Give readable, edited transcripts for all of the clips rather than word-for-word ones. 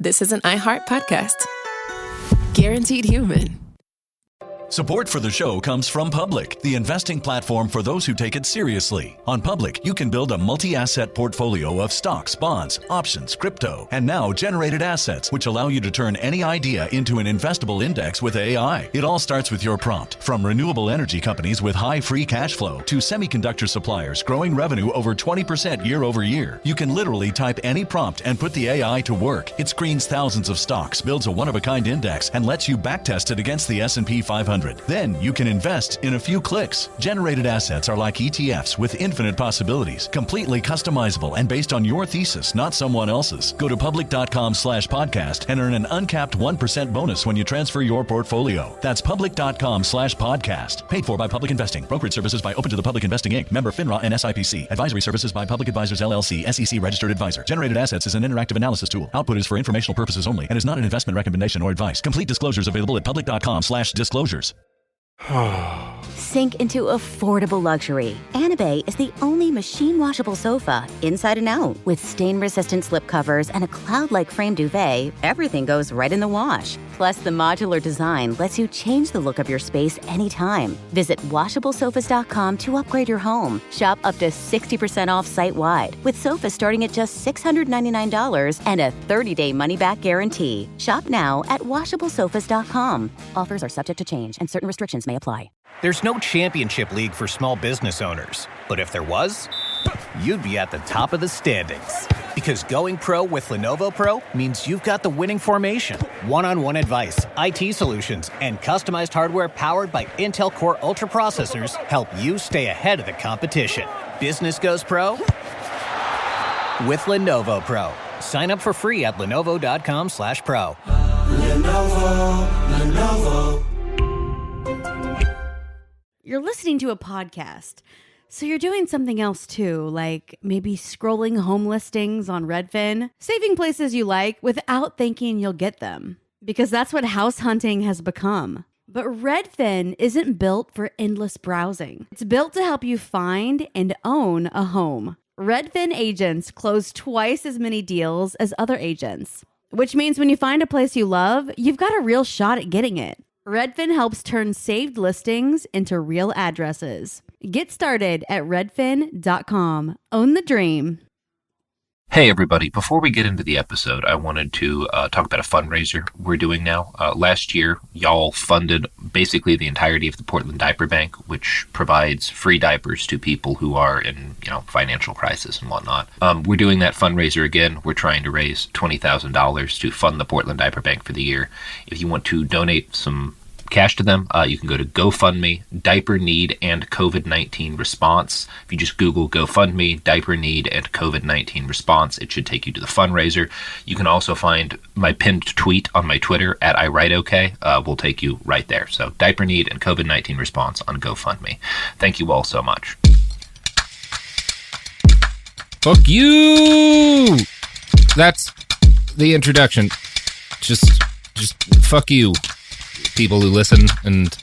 this is an iHeart podcast. Guaranteed human. Support for the show comes from Public, the investing platform for those who take it seriously. On Public, you can build a multi-asset portfolio of stocks, bonds, options, crypto, and now generated assets, which allow you to turn any idea into an investable index with AI. It all starts with your prompt. From renewable energy companies with high free cash flow to semiconductor suppliers growing revenue over 20% year over year, you can literally type any prompt and put the AI to work. It screens thousands of stocks, builds a one-of-a-kind index, and lets you backtest it against the S&P 500. Then you can invest in a few clicks. Generated assets are like ETFs with infinite possibilities, completely customizable and based on your thesis, not someone else's. Go to public.com/podcast and earn an uncapped 1% bonus when you transfer your portfolio. That's public.com/podcast. Paid for by Public Investing. Brokerage services by Open to the Public Investing Inc. Member FINRA and SIPC. Advisory services by Public Advisors LLC, SEC registered advisor. Generated assets is an interactive analysis tool. Output is for informational purposes only and is not an investment recommendation or advice. Complete disclosures available at public.com/disclosures. Sink into affordable luxury. Anabay is the only machine-washable sofa, inside and out. With stain-resistant slip covers and a cloud-like frame duvet, everything goes right in the wash. Plus, the modular design lets you change the look of your space anytime. Visit WashableSofas.com to upgrade your home. Shop up to 60% off site-wide, with sofas starting at just $699 and a 30-day money-back guarantee. Shop now at WashableSofas.com. Offers are subject to change, and certain restrictions may apply. There's no championship league for small business owners, but if there was, you'd be at the top of the standings. Because going pro with Lenovo Pro means you've got the winning formation, one-on-one advice, IT solutions, and customized hardware powered by Intel Core Ultra processors help you stay ahead of the competition. Business goes pro with Lenovo Pro. Sign up for free at lenovo.com/pro. Lenovo. You're listening to a podcast, so you're doing something else too, like maybe scrolling home listings on Redfin, saving places you like without thinking you'll get them, because that's what house hunting has become. But Redfin isn't built for endless browsing. It's built to help you find and own a home. Redfin agents close twice as many deals as other agents, which means when you find a place you love, you've got a real shot at getting it. Redfin helps turn saved listings into real addresses. Get started at redfin.com. Own the dream. Hey, everybody. Before we get into the episode, I wanted to talk about a fundraiser we're doing now. Last year, y'all funded basically the entirety of the Portland Diaper Bank, which provides free diapers to people who are in, financial crisis and whatnot. We're doing that fundraiser again. We're trying to raise $20,000 to fund the Portland Diaper Bank for the year. If you want to donate some cash to them, you can go to GoFundMe, Diaper Need and COVID-19 Response. If you just Google GoFundMe, Diaper Need and COVID-19 Response, it should take you to the fundraiser. You can also find my pinned tweet on my Twitter at IWriteOK. Will take you right there. So Diaper Need and COVID-19 Response on GoFundMe. Thank you all so much. Fuck you! That's the introduction. Just fuck you. People who listen and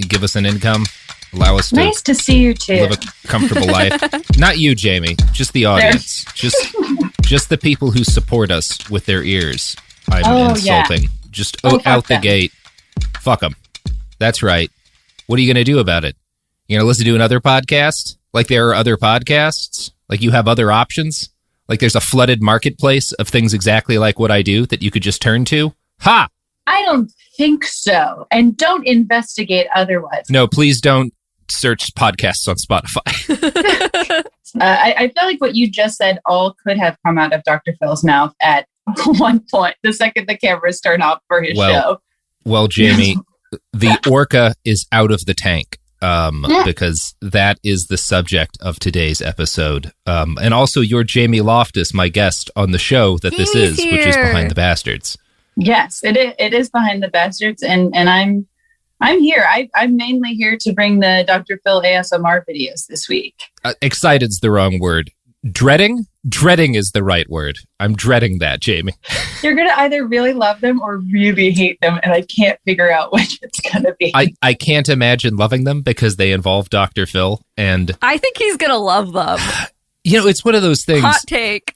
give us an income, allow us to nice to see you too. Live a comfortable life. Not you, Jamie, just the audience. Just the people who support us with their ears. I'm insulting. Yeah. Just out the gate. Fuck them. That's right. What are you going to do about it? You going to listen to another podcast? Like there are other podcasts? Like you have other options? Like there's a flooded marketplace of things exactly like what I do that you could just turn to? Ha! I don't think so. And don't investigate otherwise. No, please don't search podcasts on Spotify. I feel like what you just said all could have come out of Dr. Phil's mouth at one point, the second the cameras turn off for his show. Well, Jamie, the orca is out of the tank because that is the subject of today's episode. And also you're Jamie Loftus, my guest on the show that this is, which is Behind the Bastards. Yes, it is Behind the Bastards, and I'm here. I'm mainly here to bring the Dr. Phil ASMR videos this week. Excited's the wrong word. Dreading is the right word. I'm dreading that, Jamie. You're going to either really love them or really hate them, and I can't figure out which it's going to be. I can't imagine loving them because they involve Dr. Phil, and I think he's going to love them. It's one of those things. Hot take.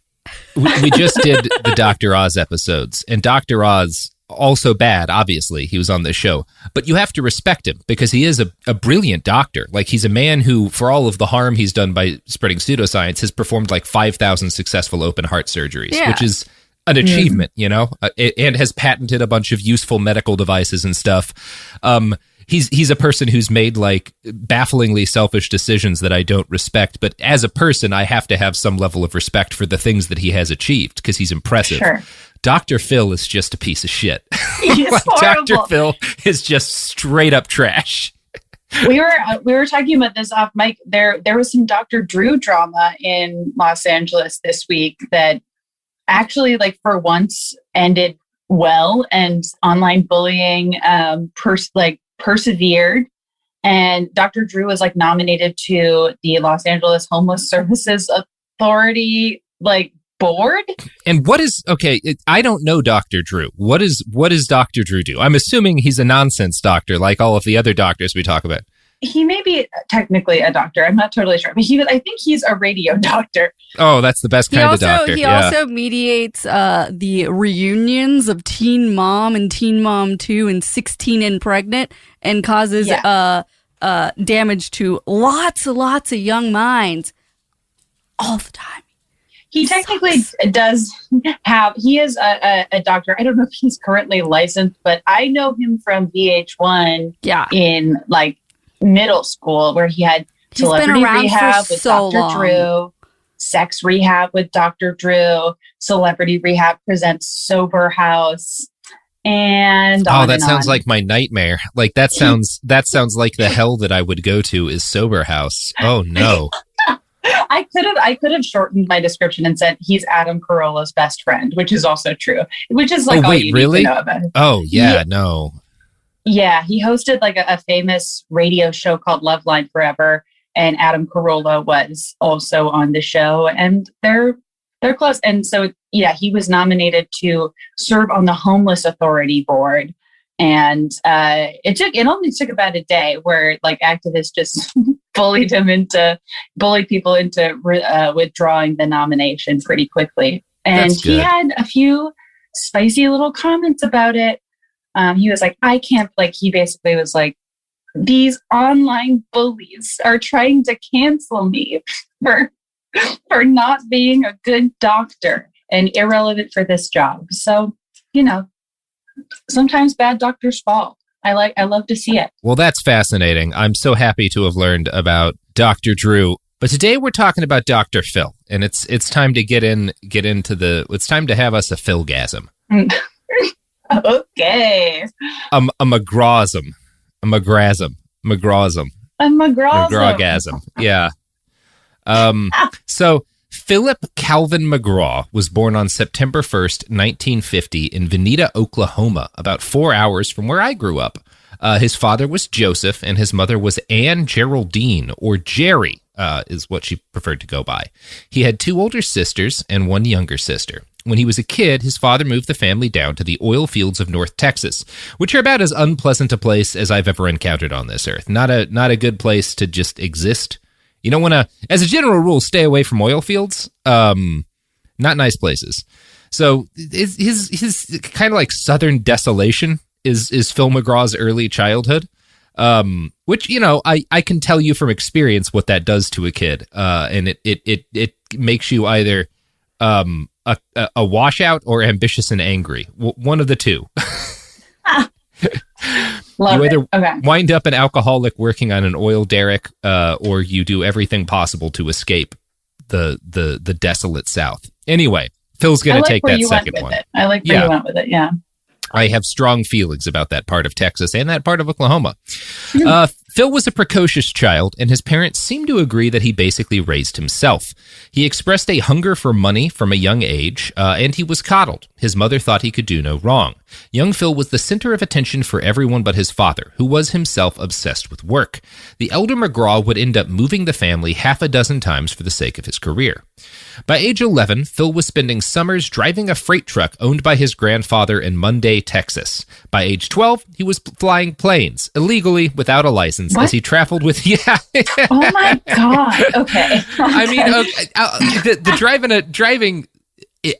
we just did the Dr. Oz episodes, and Dr. Oz, also bad, obviously, he was on this show, but you have to respect him because he is a brilliant doctor. Like, he's a man who, for all of the harm he's done by spreading pseudoscience, has performed like 5,000 successful open heart surgeries, which is an achievement, you know, and has patented a bunch of useful medical devices and stuff. He's a person who's made like bafflingly selfish decisions that I don't respect, but as a person, I have to have some level of respect for the things that he has achieved because he's impressive. Sure. Dr. Phil is just a piece of shit. He's like, horrible. Dr. Phil is just straight up trash. We were talking about this off mic. There was some Dr. Drew drama in Los Angeles this week that actually, like, for once ended well, and online bullying persevered. And Dr. Drew was like nominated to the Los Angeles Homeless Services Authority board. And what is I don't know Dr. Drew. What does Dr. Drew do? I'm assuming he's a nonsense doctor like all of the other doctors we talk about. He may be technically a doctor. I'm not totally sure, but I think he's a radio doctor. Oh, that's the best kind of doctor. He also mediates the reunions of Teen Mom and Teen Mom 2 and 16 and Pregnant, and causes damage to lots of young minds all the time. He technically does have, he is a doctor. I don't know if he's currently licensed, but I know him from VH1 in like middle school, where he had Celebrity Rehab with Dr. Drew, Sex Rehab with Dr. Drew, Celebrity Rehab presents Sober House. And that sounds like my nightmare. Like that sounds like the hell that I would go to is Sober House. Oh no. I could have shortened my description and said he's Adam Carolla's best friend, which is also true. Which is like all you need to know about him. Oh yeah, no. Yeah, he hosted like a famous radio show called Love Line Forever, and Adam Carolla was also on the show, and they're close. And so he was nominated to serve on the Homeless Authority board. And it only took about a day where like activists just bullied people into withdrawing the nomination pretty quickly. And he had a few spicy little comments about it. He was like, he basically was like, these online bullies are trying to cancel me for not being a good doctor and irrelevant for this job. So, sometimes bad doctors fall. I love to see it. Well, that's fascinating. I'm so happy to have learned about Dr. Drew. But today we're talking about Dr. Phil, and it's time to it's time to have us a Philgasm. Okay. A McGrawsm. A McGrazm. McGrawsm. A McGrawsm. McGrawgasm. Yeah. So Philip Calvin McGraw was born on September 1st, 1950 in Veneta, Oklahoma, about 4 hours from where I grew up. His father was Joseph, and his mother was Anne Geraldine, or Jerry, is what she preferred to go by. He had 2 older sisters and 1 younger sister. When he was a kid, his father moved the family down to the oil fields of North Texas, which are about as unpleasant a place as I've ever encountered on this earth. Not a good place to just exist. You don't want to, as a general rule, stay away from oil fields. Not nice places. So his kind of like southern desolation is Phil McGraw's early childhood, which, I can tell you from experience what that does to a kid. And it makes you either a washout or ambitious and angry. One of the two. You either wind up an alcoholic working on an oil derrick, or you do everything possible to escape the desolate South. Anyway, Phil's going to take that second one. I like where you went with it, yeah. I have strong feelings about that part of Texas and that part of Oklahoma. Phil was a precocious child, and his parents seemed to agree that he basically raised himself. He expressed a hunger for money from a young age, and he was coddled. His mother thought he could do no wrong. Young Phil was the center of attention for everyone but his father, who was himself obsessed with work. The elder McGraw would end up moving the family 6 times for the sake of his career. By age 11, Phil was spending summers driving a freight truck owned by his grandfather in Munday, Texas. By age 12, he was flying planes, illegally, without a license, as he traveled with... Oh my God. Okay. I mean, the driving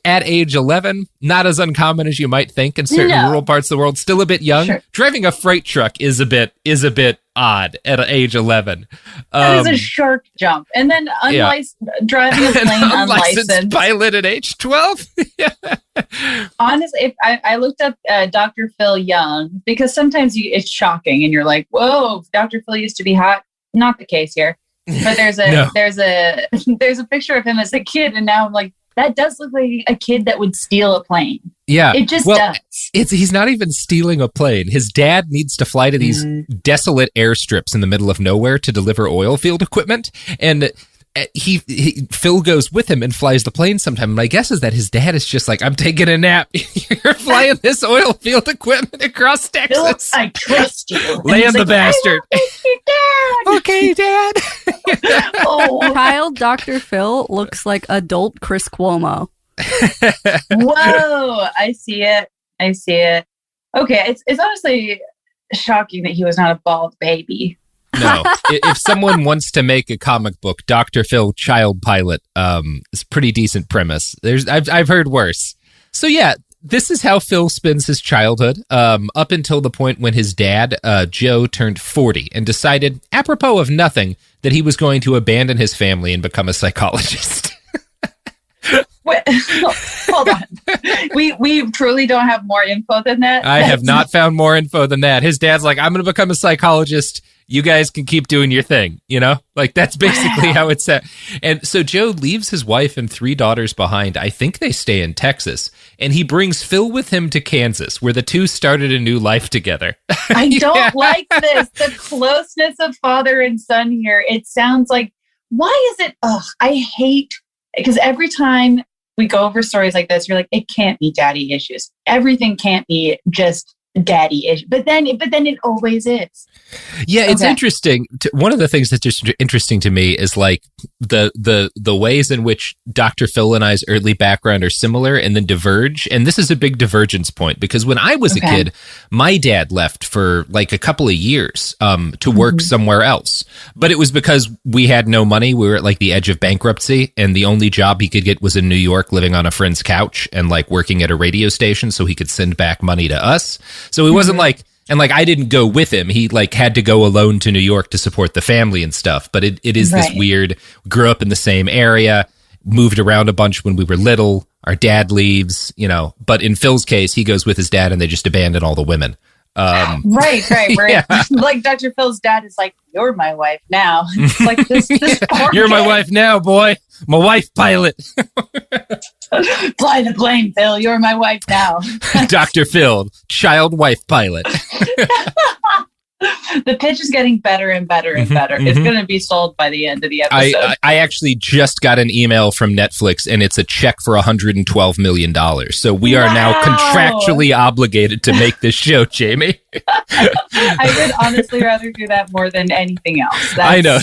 at age 11, not as uncommon as you might think in certain rural parts of the world. Still a bit young. Sure. Driving a freight truck is a bit odd at age 11. That is a shark jump. And then driving a plane unlicensed pilot at age 12. Honestly, if I looked up Dr. Phil Young, because sometimes it's shocking and you're like, whoa, Dr. Phil used to be hot. Not the case here. But there's a picture of him as a kid, and now I'm like, that does look like a kid that would steal a plane. Yeah. It just does. He's not even stealing a plane. His dad needs to fly to these desolate airstrips in the middle of nowhere to deliver oil field equipment. And Phil goes with him and flies the plane sometime. My guess is that his dad is just like, I'm taking a nap. You're flying this oil field equipment across Texas. Phil, I trust you. Land the bastard. Okay, Dad. Child Dr. Phil looks like adult Chris Cuomo. Whoa, I see it. Okay, it's honestly shocking that he was not a bald baby. No. If someone wants to make a comic book, Dr. Phil Child Pilot is a pretty decent premise. I've heard worse. So yeah, this is how Phil spends his childhood up until the point when his dad, Joe, turned 40 and decided, apropos of nothing, that he was going to abandon his family and become a psychologist. Wait, hold on. We truly don't have more info than that. I have not found more info than that. His dad's like, I'm going to become a psychologist. You guys can keep doing your thing, you know? Like, that's basically how it's set. And so Joe leaves his wife and 3 daughters behind. I think they stay in Texas. And he brings Phil with him to Kansas, where the two started a new life together. I don't like this. The closeness of father and son here. It sounds like, why is it? I hate, because every time we go over stories like this, you're like, it can't be daddy issues. Everything can't be just daddy issue, but then it always is. Yeah, it's interesting. One of the things that's just interesting to me is like the ways in which Dr. Phil and I's early background are similar and then diverge. And this is a big divergence point because when I was a kid, my dad left for like a couple of years to work somewhere else. But it was because we had no money. We were at like the edge of bankruptcy, and the only job he could get was in New York, living on a friend's couch and like working at a radio station so he could send back money to us. So he wasn't like, and like I didn't go with him. He like had to go alone to New York to support the family and stuff. But it is this weird, grew up in the same area, moved around a bunch when we were little. Our dad leaves, you know, but in Phil's case, he goes with his dad and they just abandon all the women. Right. Yeah. Like Dr. Phil's dad is like, you're my wife now. It's like this you're my wife now, boy. My wife pilot. Fly the plane, Phil. You're my wife now. Dr. Phil, child wife pilot. The pitch is getting better and better and better. It's going to be sold by the end of the episode. I actually just got an email from Netflix, and it's a check for $112 million. So we are now contractually obligated to make this show, Jamie. I would honestly rather do that more than anything else. I know.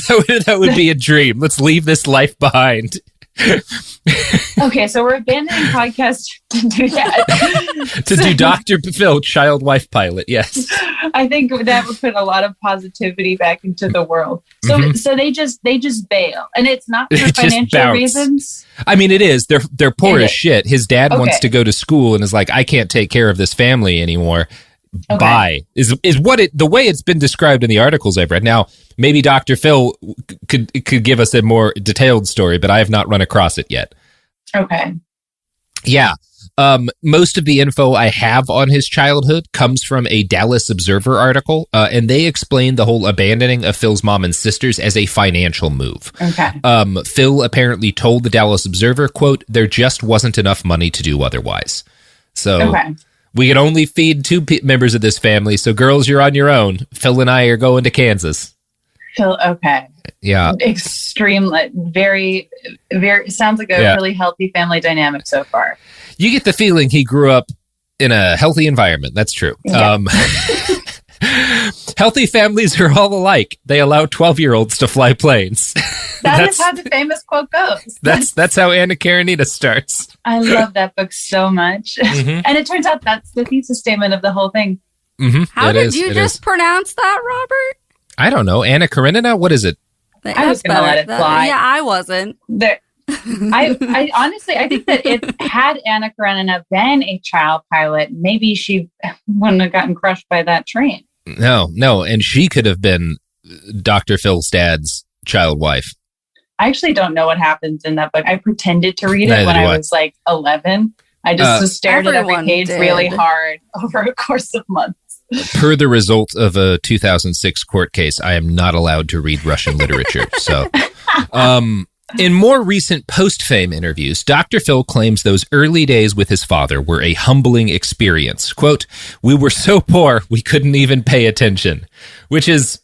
That would be a dream. Let's leave this life behind. Okay, so we're abandoning podcasts to do that. To do Dr. Phil, child wife pilot, yes. I think that would put a lot of positivity back into the world. So they just bail, and it's not for financial reasons. I mean, it is. They're poor as shit. His dad wants to go to school and is like, I can't take care of this family anymore. Bye is what the way it's been described in the articles I've read. Now, maybe Dr. Phil could give us a more detailed story, but I have not run across it yet. Okay. Yeah. Most of the info I have on his childhood comes from a Dallas Observer article, and they explain the whole abandoning of Phil's mom and sisters as a financial move. Okay. Phil apparently told the Dallas Observer, quote, there just wasn't enough money to do otherwise. So we can only feed 2 members of this family. So girls, you're on your own. Phil and I are going to Kansas. Phil, okay. Yeah. Extremely, very, very, sounds like a really healthy family dynamic so far. You get the feeling he grew up in a healthy environment. That's true. Yeah. Healthy families are all alike. They allow 12-year-olds to fly planes. That's how the famous quote goes. That's how Anna Karenina starts. I love that book so much. And it turns out that's the thesis statement of the whole thing. How did you just pronounce that, Robert? I don't know. Anna Karenina? What is it? I was going to let it fly. Yeah, I wasn't. I honestly, I think that if had Anna Karenina been a child pilot, maybe she wouldn't have gotten crushed by that train. No. And she could have been Dr. Phil's dad's child wife. I actually don't know what happens in that book. I pretended to read it when I was like 11. I just stared at every page really hard over a course of months. Per the result of a 2006 court case, I am not allowed to read Russian literature. So, in more recent post-fame interviews, Dr. Phil claims those early days with his father were a humbling experience. Quote, "We were so poor, we couldn't even pay attention," which is...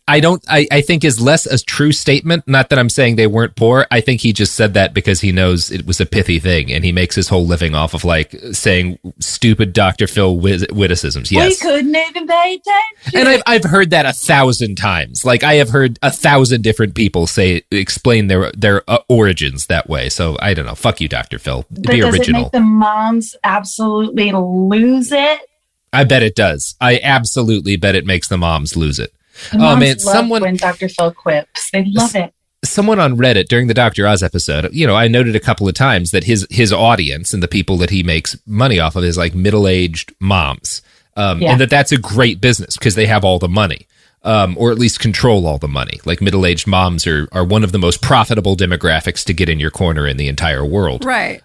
I think is less a true statement. Not that I'm saying they weren't poor. I think he just said that because he knows it was a pithy thing, and he makes his whole living off of like saying stupid Dr. Phil witticisms. Yes, we couldn't even pay attention. And I've heard that 1,000 times. Like I have heard 1,000 different people explain their origins that way. So I don't know. Fuck you, Dr. Phil. But be does original. It make the moms absolutely lose it? I bet it does. I absolutely bet it makes the moms lose it. Oh man, when Dr. Phil quips, they love it. Someone on Reddit during the Dr. Oz episode, I noted a couple of times that his audience and the people that he makes money off of is like middle-aged moms, and that's a great business because they have all the money, or at least control all the money. Like middle-aged moms are one of the most profitable demographics to get in your corner in the entire world. Right.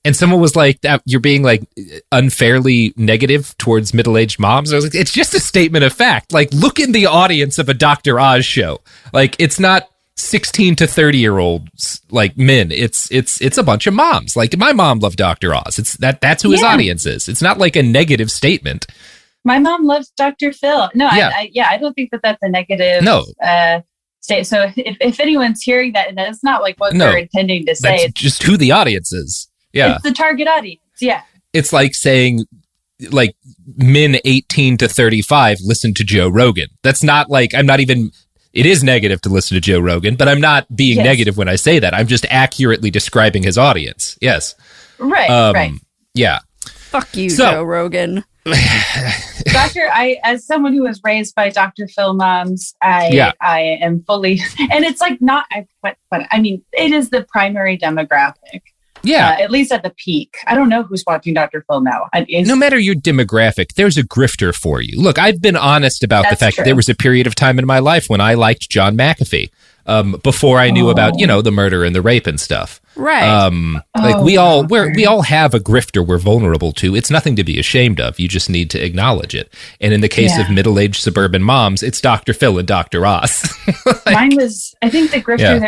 And someone was like, "You're being like unfairly negative towards middle-aged moms." I was like, "It's just a statement of fact. Like, look in the audience of a Dr. Oz show. Like, it's not 16 to 30-year-olds like men. It's a bunch of moms. Like, my mom loved Dr. Oz. That's who his audience is. It's not like a negative statement. My mom loves Dr. Phil. No, I don't think that's a negative. No. Say so. If anyone's hearing that, and that's not like what they're intending to say. That's just who the audience is. Yeah. It's the target audience. Yeah. It's like saying like men 18 to 35 listen to Joe Rogan. That's not like, it is negative to listen to Joe Rogan, but I'm not being negative when I say that. I'm just accurately describing his audience. Yes. Right. Right. Yeah. Fuck you, Joe Rogan. As someone who was raised by Dr. Phil moms, I am fully, and it's like not, but I mean, it is the primary demographic. Yeah. At least at the peak. I don't know who's watching Dr. Phil now. No matter your demographic, there's a grifter for you. Look, I've been honest about the fact that there was a period of time in my life when I liked John McAfee before I knew about, the murder and the rape and stuff. Right. We all have a grifter we're vulnerable to. It's nothing to be ashamed of. You just need to acknowledge it. And in the case of middle-aged suburban moms, it's Dr. Phil and Dr. Oz. Mine was, I think the grifter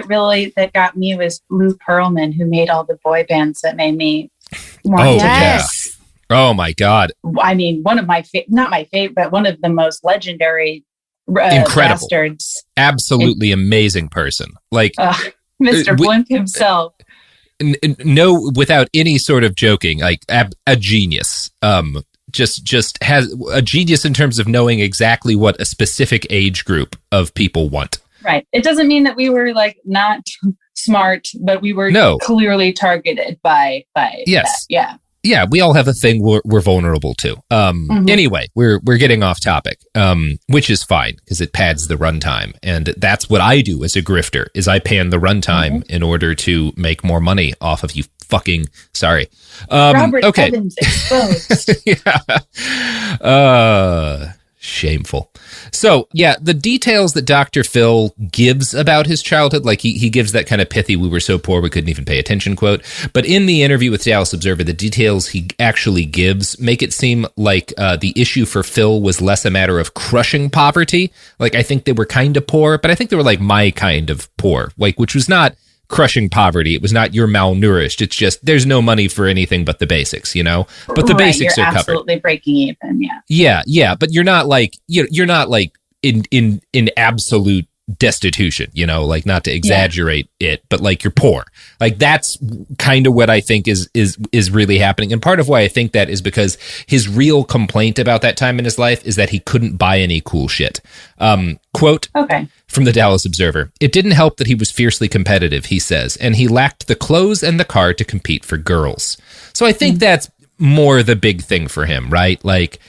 that got me was Lou Pearlman, who made all the boy bands that made me want to yes. Oh my God. I mean, one of my not my favorite, but one of the most legendary incredible bastards. Absolutely amazing person. Like Mr. Blimp himself. No, without any sort of joking, like a genius. Just has a genius in terms of knowing exactly what a specific age group of people want. Right. It doesn't mean that we were like not smart, but we were clearly targeted by yes. That. Yeah. Yeah, we all have a thing we're vulnerable to. Anyway, we're getting off topic, which is fine because it pads the runtime, and that's what I do as a grifter. Is I pan the runtime in order to make more money off of you. Fucking sorry, Robert Evans exposed. Shameful. So, the details that Dr. Phil gives about his childhood, like he gives that kind of pithy, "we were so poor we couldn't even pay attention" quote. But in the interview with Dallas Observer, the details he actually gives make it seem like the issue for Phil was less a matter of crushing poverty. Like, I think they were kind of poor, but I think they were like my kind of poor, like, which was not crushing poverty. It was not you're malnourished. It's just there's no money for anything but the basics, But the basics are covered. Absolutely breaking even, Yeah. But you're not like you're not like in absolute destitution, like not to exaggerate it, but like you're poor. Like that's kind of what I think is really happening. And part of why I think that is because his real complaint about that time in his life is that he couldn't buy any cool shit. Quote from the Dallas Observer, "It didn't help that he was fiercely competitive," he says, "and he lacked the clothes and the car to compete for girls." So I think that's more the big thing for him, right? Like,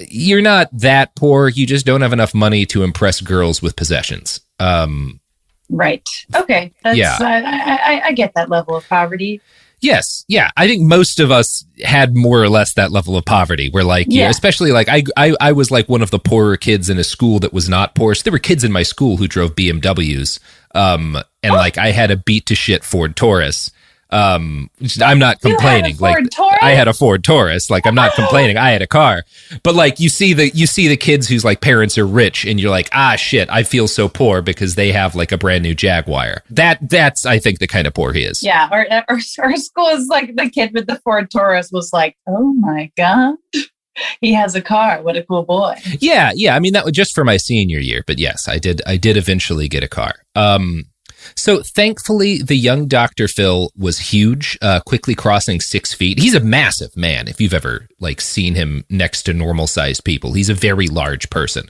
you're not that poor. You just don't have enough money to impress girls with possessions. Right. Okay. That's, I get that level of poverty. Yes. Yeah. I think most of us had more or less that level of poverty where like, you know, especially like I was like one of the poorer kids in a school that was not poor. So there were kids in my school who drove BMWs. And like I had a beat to shit Ford Taurus. I'm not complaining. I had a Ford Taurus. Like I'm not complaining. I had a car. But like you see the kids whose like parents are rich and you're like, ah shit, I feel so poor because they have like a brand new Jaguar. That's I think the kind of poor he is. Yeah. Or school is like the kid with the Ford Taurus was like, oh my God. He has a car. What a cool boy. Yeah. I mean, that was just for my senior year, but yes, I did eventually get a car. So thankfully, the young Dr. Phil was huge, quickly crossing 6 feet. He's a massive man. If you've ever like seen him next to normal sized people, he's a very large person.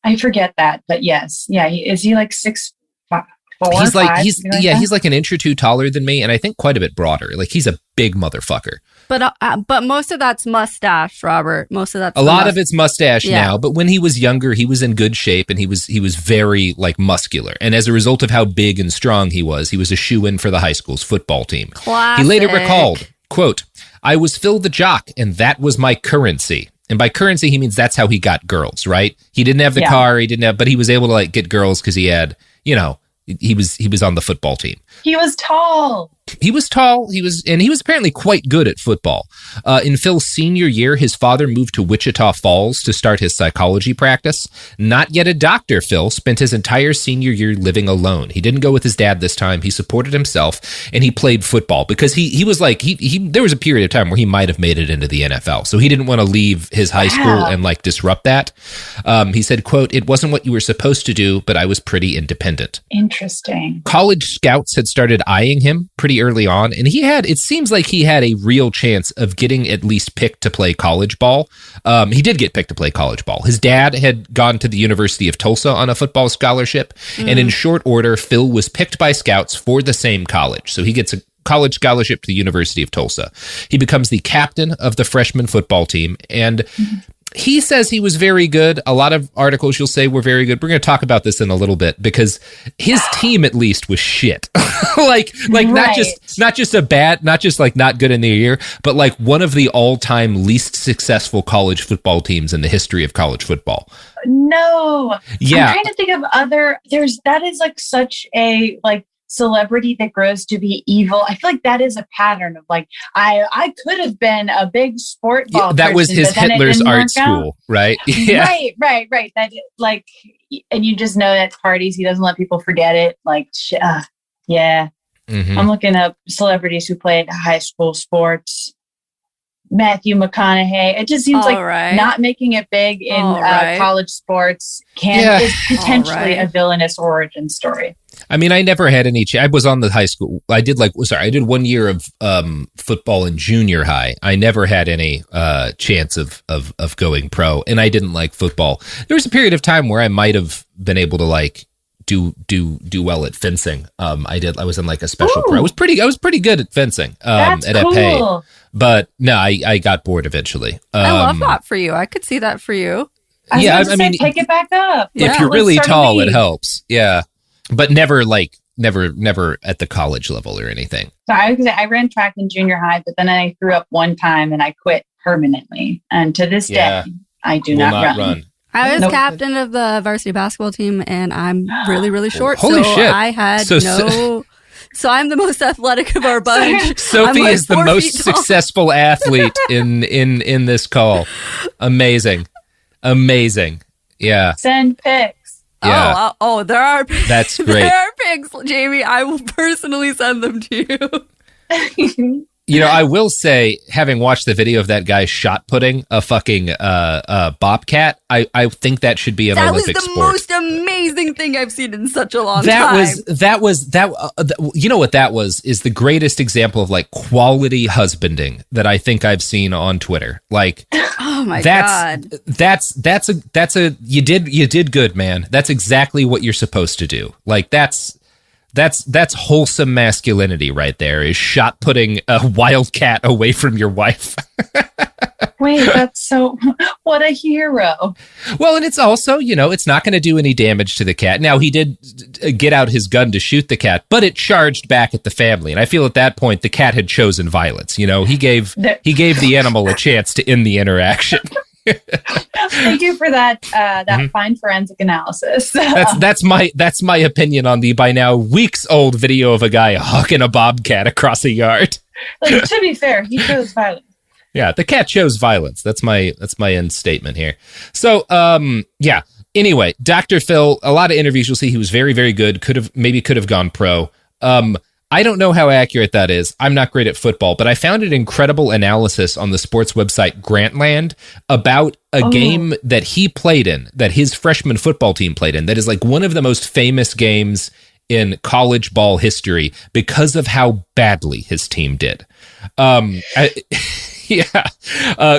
I forget that, but yes. Yeah. Is he like 6'4"? He's like an inch or two taller than me. And I think quite a bit broader. Like he's a big motherfucker. But most of that's mustache, Robert. Most of that's a lot of it's mustache now. But when he was younger, he was in good shape and he was very like muscular. And as a result of how big and strong he was a shoo-in for the high school's football team. Classic. He later recalled, quote, "I was Phil the jock and that was my currency." And by currency, he means that's how he got girls, right? He didn't have the car, but he was able to like get girls because he had, you know, he was on the football team. He was tall. He was apparently quite good at football. In Phil's senior year, his father moved to Wichita Falls to start his psychology practice. Not yet a doctor, Phil spent his entire senior year living alone. He didn't go with his dad this time. He supported himself and he played football because he was like, there was a period of time where he might have made it into the NFL. So he didn't want to leave his high school and like disrupt that. He said, quote, "It wasn't what you were supposed to do, but I was pretty independent." Interesting. College scouts had started eyeing him pretty early on, and it seems like he had a real chance of getting at least picked to play college ball. He did get picked to play college ball. His dad had gone to the University of Tulsa on a football scholarship, and in short order, Phil was picked by scouts for the same college. So he gets a college scholarship to the University of Tulsa. He becomes the captain of the freshman football team, and he says he was very good. A lot of articles you'll say were very good. We're going to talk about this in a little bit because his team at least was shit. like not just like not good in the year, but like one of the all-time least successful college football teams in the history of college football. No. Yeah. I'm trying to think of that is like such a like celebrity that grows to be evil. I feel like that is a pattern of like, I could have been a big sport ball that person, was his Hitler's art school, right? Yeah. Right. That like, and you just know at parties, he doesn't let people forget it. Like, yeah. Mm-hmm. I'm looking up celebrities who played high school sports. Matthew McConaughey. It just seems not making it big in college sports is potentially a villainous origin story. I mean, I never had any. I was on the high school. I did 1 year of football in junior high. I never had any chance of going pro, and I didn't like football. There was a period of time where I might have been able to like do well at fencing. I was in like a special pro. I was pretty good at fencing. That's at cool. FA. But no, I got bored eventually. I love that for you. I could see that for you. I mean, pick it back up. If you're really tall, it helps. Yeah. But never at the college level or anything. So I ran track in junior high, but then I threw up one time and I quit permanently. And to this day, I do not run. I was captain of the varsity basketball team, and I'm really, really short. Holy shit. I had So I'm the most athletic of our bunch. Sophie is the most successful athlete in this call. Amazing. Yeah. Send pics. Yeah. There are pics. That's great. There are pics, Jamie. I will personally send them to you. You know, I will say, having watched the video of that guy shot putting a fucking bobcat, I think that should be an Olympic sport. That was the most amazing thing I've seen in such a long time. You know what that was? Is the greatest example of like quality husbanding that I think I've seen on Twitter. Like, oh my God, you did good, man. That's exactly what you're supposed to do. Like that's wholesome masculinity right there, is shot putting a wildcat away from your wife. Wait, that's so, what a hero. Well, and it's also, it's not going to do any damage to the cat. Now, he did get out his gun to shoot the cat, but it charged back at the family. And I feel at that point, the cat had chosen violence. He gave the animal a chance to end the interaction. Thank you for that fine forensic analysis. That's my opinion on the by now weeks old video of a guy hucking a bobcat across a yard. Like, to be fair, he chose violence. Yeah, the cat chose violence. That's my end statement here. So, yeah. Anyway, Dr. Phil, a lot of interviews you'll see he was very, very good. Could have gone pro. I don't know how accurate that is. I'm not great at football, but I found an incredible analysis on the sports website Grantland about a game that he played in, that his freshman football team played in, that is like one of the most famous games in college ball history because of how badly his team did.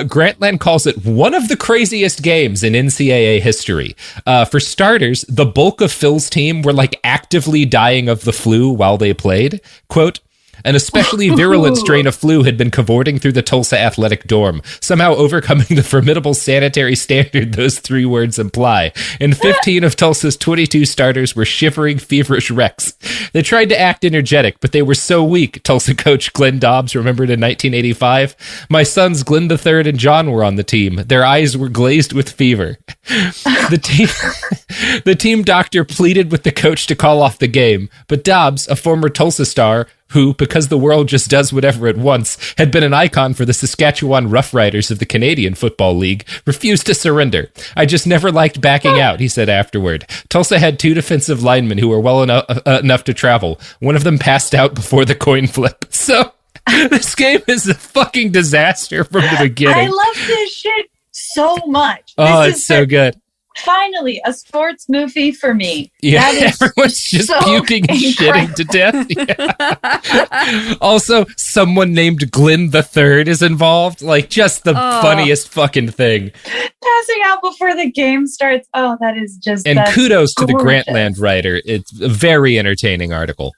Grantland calls it one of the craziest games in NCAA history. For starters, the bulk of Phil's team were like actively dying of the flu while they played. Quote, an especially virulent strain of flu had been cavorting through the Tulsa athletic dorm, somehow overcoming the formidable sanitary standard those three words imply. And 15 of Tulsa's 22 starters were shivering, feverish wrecks. They tried to act energetic, but they were so weak, Tulsa coach Glenn Dobbs remembered in 1985. My sons Glenn III and John were on the team. Their eyes were glazed with fever. The team doctor pleaded with the coach to call off the game, but Dobbs, a former Tulsa star, who, because the world just does whatever it wants, had been an icon for the Saskatchewan Roughriders of the Canadian Football League, refused to surrender. I just never liked backing out, he said afterward. Tulsa had two defensive linemen who were well enough to travel. One of them passed out before the coin flip. So this game is a fucking disaster from the beginning. I love this shit so much. It's so good. Finally, a sports movie for me. Yeah, everyone's just so puking and shitting to death. Yeah. Also, someone named Glenn III is involved. Like, just the funniest fucking thing. Passing out before the game starts. Oh, that is just... And kudos to the Grantland writer. It's a very entertaining article.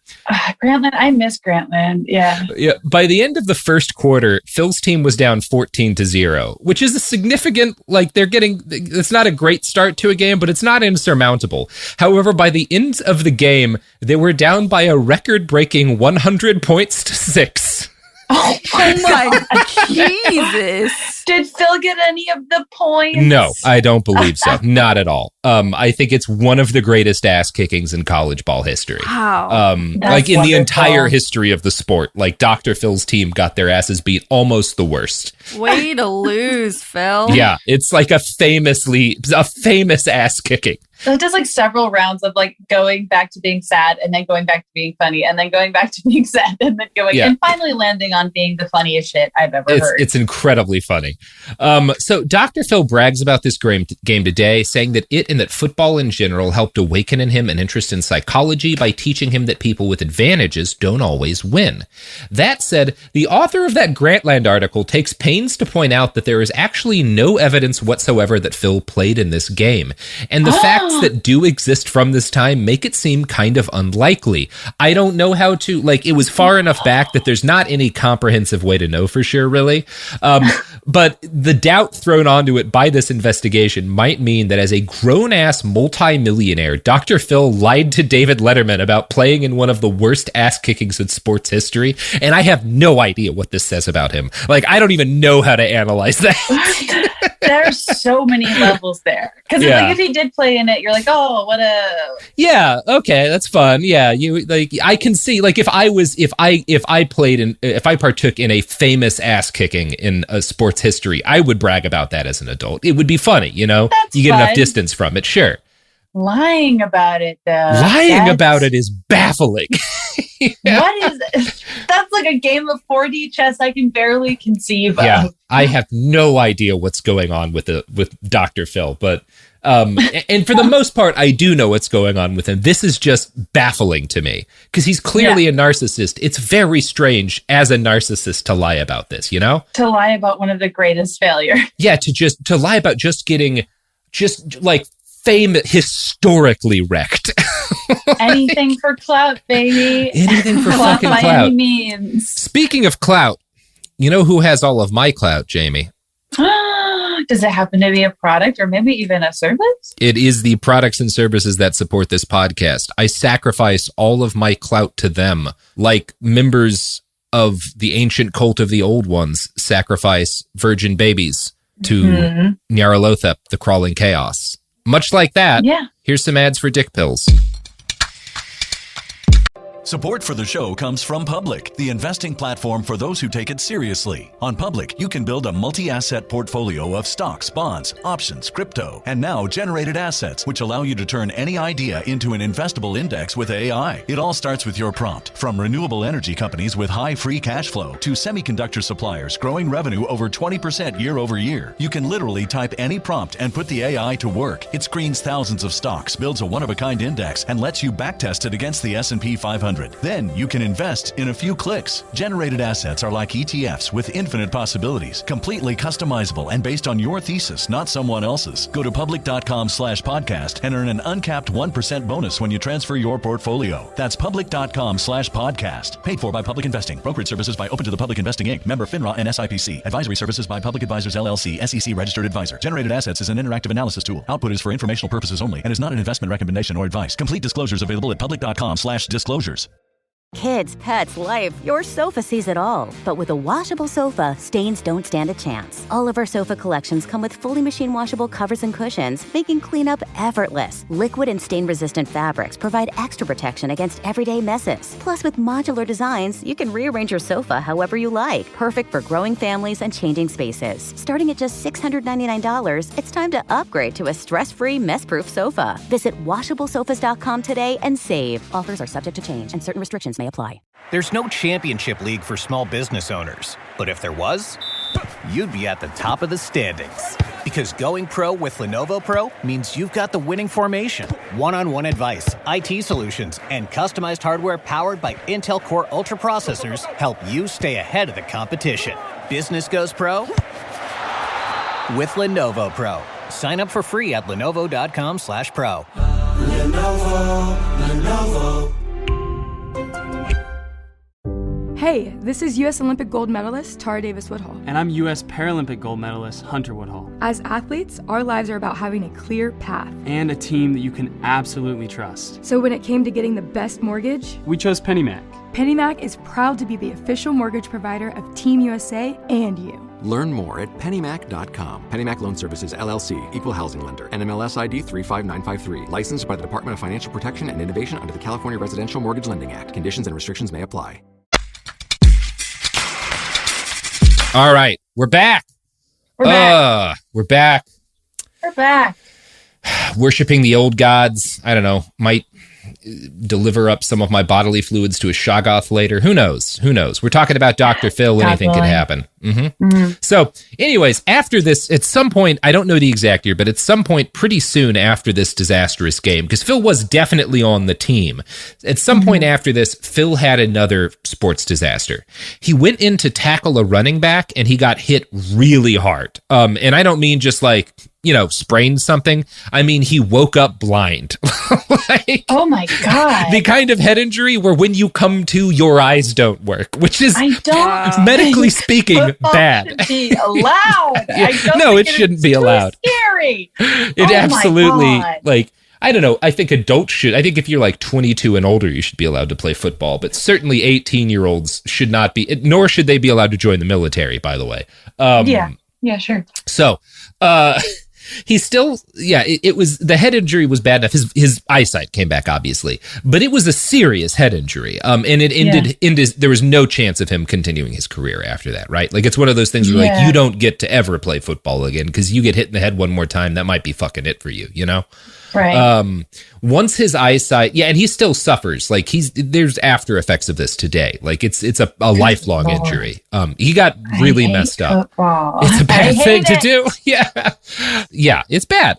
Grantland, I miss Grantland. Yeah. By the end of the first quarter, Phil's team was down 14-0, which is a significant, it's not a great start to a game, but it's not insurmountable. However, by the end of the game, they were down by a record-breaking 100 points to 6. Oh my Jesus. Did Phil get any of the points? No, I don't believe so. Not at all. I think it's one of the greatest ass kickings in college ball history. Wow. Like in the entire history of the sport. Like Dr. Phil's team got their asses beat almost the worst. Way to lose, Phil. Yeah, it's like a famous ass kicking. So it does like several rounds of like going back to being sad and then going back to being funny and then going back to being sad and then going and finally landing on being the funniest shit I've ever heard. It's incredibly funny. So Dr. Phil brags about this game today, saying that it and that football in general helped awaken in him an interest in psychology by teaching him that people with advantages don't always win. That said, the author of that Grantland article takes pains to point out that there is actually no evidence whatsoever that Phil played in this game. And the facts that do exist from this time make it seem kind of unlikely. I don't know how to, it was far enough back that there's not any comprehensive way to know for sure, really. But the doubt thrown onto it by this investigation might mean that as a grown-ass multi-millionaire, Dr. Phil lied to David Letterman about playing in one of the worst ass kickings in sports history, and I have no idea what this says about him. I don't even know how to analyze that. There's so many levels there. Because if he did play in it, you're like, oh, what a... Yeah, okay, that's fun. Yeah, I can see, if I partook in a famous ass kicking in a sports history, I would brag about that as an adult. It would be funny, That's you get fun. enough distance from it, sure. Lying about it, though. Lying about it is baffling. What is it? That's like a game of 4D chess I can barely conceive of. I have no idea what's going on with Dr. Phil, but and for the most part, I do know what's going on with him. This is just baffling to me because he's clearly a narcissist. It's very strange as a narcissist to lie about this, To lie about one of the greatest failures. Yeah, to lie about just getting fame historically wrecked. Anything for clout, baby. Anything for fucking by clout. Any means. Speaking of clout, you know who has all of my clout, Jamie? Does it happen to be a product or maybe even a service? It is the products and services that support this podcast. I sacrifice all of my clout to them, like members of the ancient cult of the old ones sacrifice virgin babies to Nyarlathotep, the crawling chaos. Much like that, here's some ads for dick pills. Support for the show comes from Public, the investing platform for those who take it seriously. On Public, you can build a multi-asset portfolio of stocks, bonds, options, crypto, and now generated assets, which allow you to turn any idea into an investable index with AI. It all starts with your prompt. From renewable energy companies with high free cash flow to semiconductor suppliers growing revenue over 20% year over year, you can literally type any prompt and put the AI to work. It screens thousands of stocks, builds a one-of-a-kind index, and lets you backtest it against the S&P 500. Then you can invest in a few clicks. Generated assets are like ETFs with infinite possibilities, completely customizable and based on your thesis, not someone else's. Go to public.com/podcast and earn an uncapped 1% bonus when you transfer your portfolio. That's public.com/podcast. Paid for by Public Investing. Brokerage services by Open to the Public Investing Inc. Member FINRA and SIPC. Advisory services by Public Advisors LLC, SEC registered advisor. Generated assets is an interactive analysis tool. Output is for informational purposes only and is not an investment recommendation or advice. Complete disclosures available at public.com/disclosures. Kids, pets, life, your sofa sees it all. But with a washable sofa, stains don't stand a chance. All of our sofa collections come with fully machine washable covers and cushions, making cleanup effortless. Liquid and stain-resistant fabrics provide extra protection against everyday messes. Plus, with modular designs, you can rearrange your sofa however you like. Perfect for growing families and changing spaces. Starting at just $699, it's time to upgrade to a stress-free, mess-proof sofa. Visit washablesofas.com today and save. Offers are subject to change and certain restrictions may apply. There's no championship league for small business owners, but if there was, you'd be at the top of the standings. Because going pro with Lenovo Pro means you've got the winning formation. One-on-one advice, IT solutions, and customized hardware powered by Intel Core Ultra processors help you stay ahead of the competition. Business goes pro with Lenovo Pro. Sign up for free at lenovo.com/pro. Lenovo. Hey, this is U.S. Olympic gold medalist Tara Davis Woodhull. And I'm U.S. Paralympic gold medalist Hunter Woodhull. As athletes, our lives are about having a clear path. And a team that you can absolutely trust. So when it came to getting the best mortgage, we chose PennyMac. PennyMac is proud to be the official mortgage provider of Team USA and you. Learn more at pennymac.com. PennyMac Loan Services, LLC, Equal Housing Lender, NMLS ID 35953. Licensed by the Department of Financial Protection and Innovation under the California Residential Mortgage Lending Act. Conditions and restrictions may apply. All right, we're back. We're back. We're back. We're back. Worshiping the old gods. I don't know. Might deliver up some of my bodily fluids to a Shoggoth later. Who knows? Who knows? We're talking about Dr. Phil. Anything could happen. So anyways, after this, at some point, I don't know the exact year, but at some point pretty soon after this disastrous game, because Phil was definitely on the team. At some point after this, Phil had another sports disaster. He went in to tackle a running back and he got hit really hard. And I don't mean just like, sprained something. I mean, he woke up blind. Oh my God. The kind of head injury where when you come to, your eyes don't work, which is medically speaking bad. Should be allowed. It shouldn't be allowed. Scary. It absolutely, I don't know. I think adults should. I think if you're like 22 and older, you should be allowed to play football, but certainly 18-year-olds should not be, nor should they be allowed to join the military, by the way. Yeah, sure. So, he still, it was, the head injury was bad enough. His eyesight came back, obviously, but it was a serious head injury. And it ended, there was no chance of him continuing his career after that, right? Like, it's one of those things where you don't get to ever play football again because you get hit in the head one more time. That might be fucking it for you, Right. Once his eyesight, and he still suffers. Like, there's after effects of this today. Like, it's a lifelong injury. He got really messed up. It's a bad thing to do. Yeah, it's bad.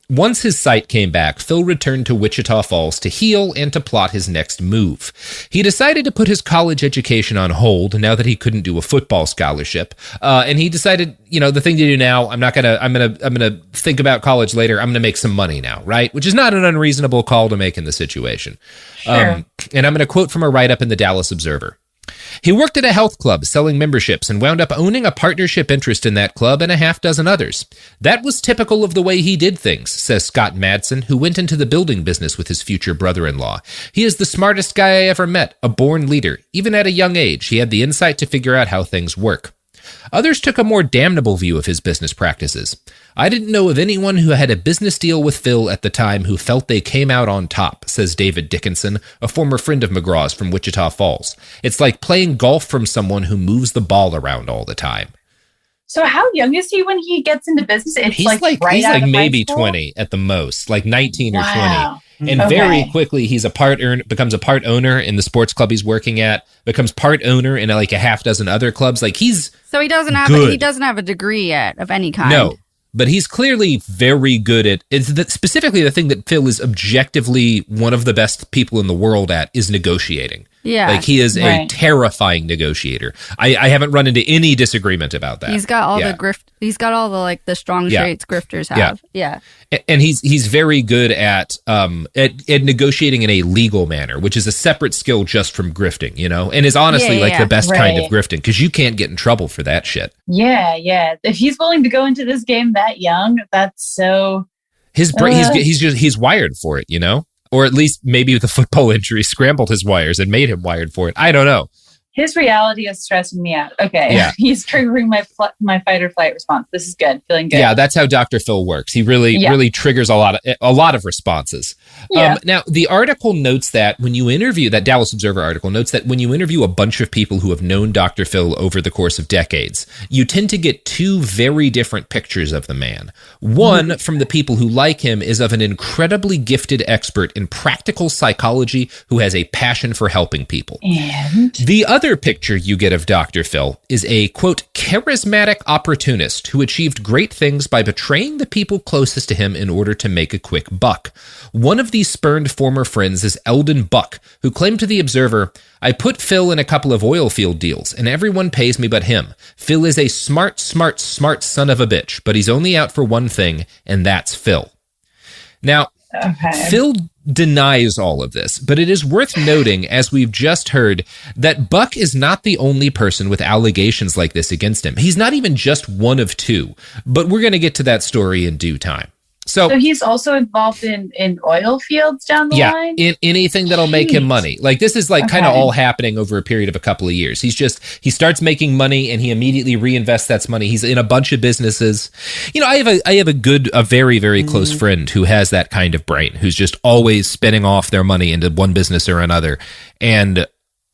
Once his sight came back, Phil returned to Wichita Falls to heal and to plot his next move. He decided to put his college education on hold now that he couldn't do a football scholarship. And he decided, the thing to do now, I'm gonna think about college later. I'm gonna make some money now, right? Which is not an unreasonable call to make in the situation. Sure. And I'm gonna quote from a write-up in the Dallas Observer. He worked at a health club selling memberships and wound up owning a partnership interest in that club and a half dozen others. That was typical of the way he did things, says Scott Madsen, who went into the building business with his future brother-in-law. He is the smartest guy I ever met, a born leader. Even at a young age, he had the insight to figure out how things work. Others took a more damnable view of his business practices. I didn't know of anyone who had a business deal with Phil at the time who felt they came out on top, says David Dickinson, a former friend of McGraw's from Wichita Falls. It's like playing golf from someone who moves the ball around all the time. So how young is he when he gets into business? It's he's like maybe 20 at the most, like 19 or 20. And very quickly, he's becomes a part owner in the sports club he's working at, becomes part owner in like a half dozen other clubs. Like so he doesn't have a degree yet of any kind. No, but he's clearly very good at specifically the thing that Phil is objectively one of the best people in the world at is negotiating. Yeah, like he is a terrifying negotiator. I haven't run into any disagreement about that. He's got all the grift. He's got all the like the strong traits grifters have. Yeah. And he's very good at negotiating in a legal manner, which is a separate skill just from grifting, you know, and is honestly the best kind of grifting because you can't get in trouble for that shit. Yeah. If he's willing to go into this game that young, that's so. He's wired for it, you know. Or at least maybe the football injury scrambled his wires and made him wired for it. I don't know. His reality is stressing me out. Okay. Yeah. He's triggering my fight or flight response. This is good. Feeling good. Yeah, that's how Dr. Phil works. He really triggers a lot of responses. Yeah. Now, the article notes that when you interview, that Dallas Observer article notes that when you interview a bunch of people who have known Dr. Phil over the course of decades, you tend to get two very different pictures of the man. One from the people who like him is of an incredibly gifted expert in practical psychology who has a passion for helping people. And the other picture you get of Dr. Phil is a, quote, charismatic opportunist who achieved great things by betraying the people closest to him in order to make a quick buck. One of these spurned former friends is Eldon Buck, who claimed to the Observer, I put Phil in a couple of oil field deals, and everyone pays me but him. Phil is a smart son of a bitch, but he's only out for one thing, and that's Phil. Now, Phil denies all of this, but it is worth noting, as we've just heard, that Buck is not the only person with allegations like this against him. He's not even just one of two, but we're going to get to that story in due time. So he's also involved in oil fields down the line? Yeah, in anything that'll make him money. Like this is like kind of all happening over a period of a couple of years. He starts making money and he immediately reinvests that money. He's in a bunch of businesses. You know, I have a very, very close friend who has that kind of brain, who's just always spending off their money into one business or another. And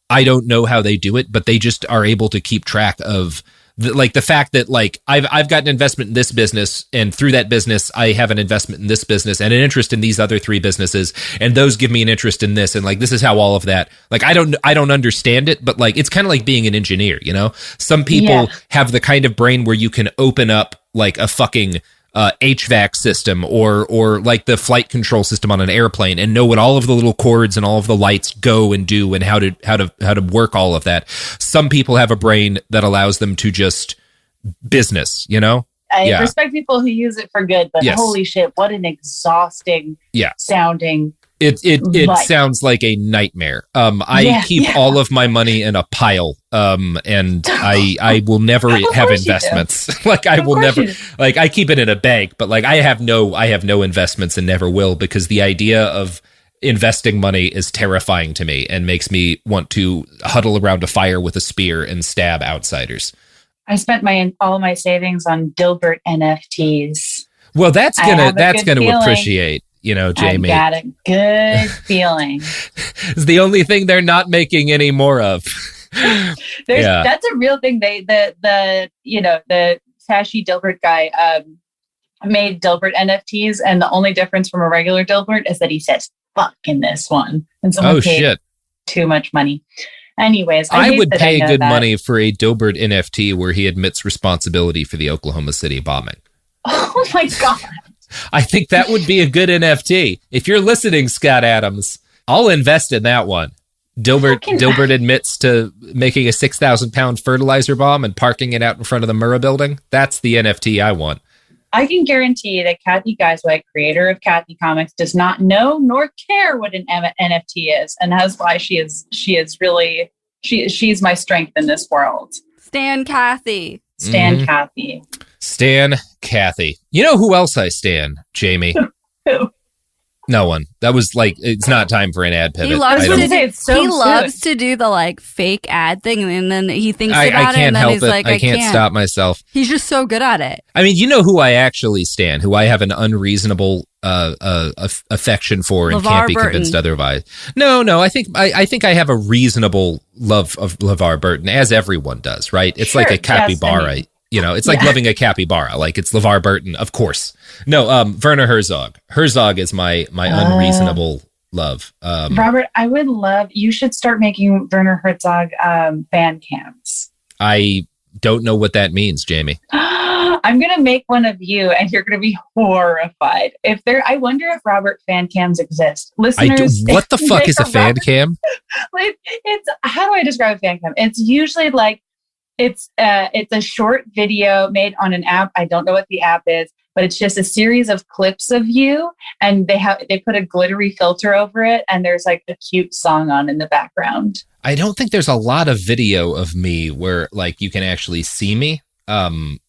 I don't know how they do it, but they just are able to keep track of the fact that like I've got an investment in this business, and through that business I have an investment in this business and an interest in these other three businesses, and those give me an interest in this, and like this is how all of that, like I don't understand it, but like it's kind of like being an engineer, you know. Some people have the kind of brain where you can open up like a fucking HVAC system or like the flight control system on an airplane and know what all of the little cords and all of the lights go and do and how to work all of that. Some people have a brain that allows them to just business, you know? I respect people who use it for good, but holy shit, what an exhausting sounding. It sounds like a nightmare. I keep all of my money in a pile, and I will never have investments. Like I will never, like I keep it in a bank, but like I have no investments and never will, because the idea of investing money is terrifying to me and makes me want to huddle around a fire with a spear and stab outsiders. I spent all my savings on Dilbert NFTs. Well, that's gonna appreciate. You know, Jamie. I got a good feeling. It's the only thing they're not making any more of. That's a real thing. The Fashy Dilbert guy made Dilbert NFTs, and the only difference from a regular Dilbert is that he says "fuck" in this one, and someone paid too much money. Anyways, I would pay good money for a Dilbert NFT where he admits responsibility for the Oklahoma City bombing. Oh my God. I think that would be a good NFT. If you're listening, Scott Adams, I'll invest in that one. Dilbert admits to making a 6,000-pound fertilizer bomb and parking it out in front of the Murrah building. That's the NFT I want. I can guarantee that Kathy Geiswhite, creator of Kathy Comics, does not know nor care what an NFT is, and that's why she is really She's my strength in this world. Stan Kathy. Stan Kathy. Stan Kathy. You know who else I stan, Jamie? Who? No one. That was like, it's not time for an ad pivot. He loves to do the like fake ad thing, and then he thinks about it, and then he's like, I can't stop myself. He's just so good at it. I mean, you know who I actually stan, who I have an unreasonable affection for and LeVar can't be Burton. convinced otherwise. No, I think I have a reasonable love of LeVar Burton, as everyone does, right? It's Sure, like a capybara. yes, I mean, you know, it's like loving a capybara. Like, it's LeVar Burton, of course. No, Werner Herzog. Herzog is my unreasonable love. Robert, I would love, you should start making Werner Herzog fan cams. I don't know what that means, Jamie. I'm going to make one of you, and you're going to be horrified. I wonder if Robert fan cams exist. Listeners, what the fuck is a fan cam? How do I describe a fan cam? It's usually like, it's a short video made on an app. I don't know what the app is, but it's just a series of clips of you, and they put a glittery filter over it, and there's like a cute song on in the background. I don't think there's a lot of video of me where like you can actually see me.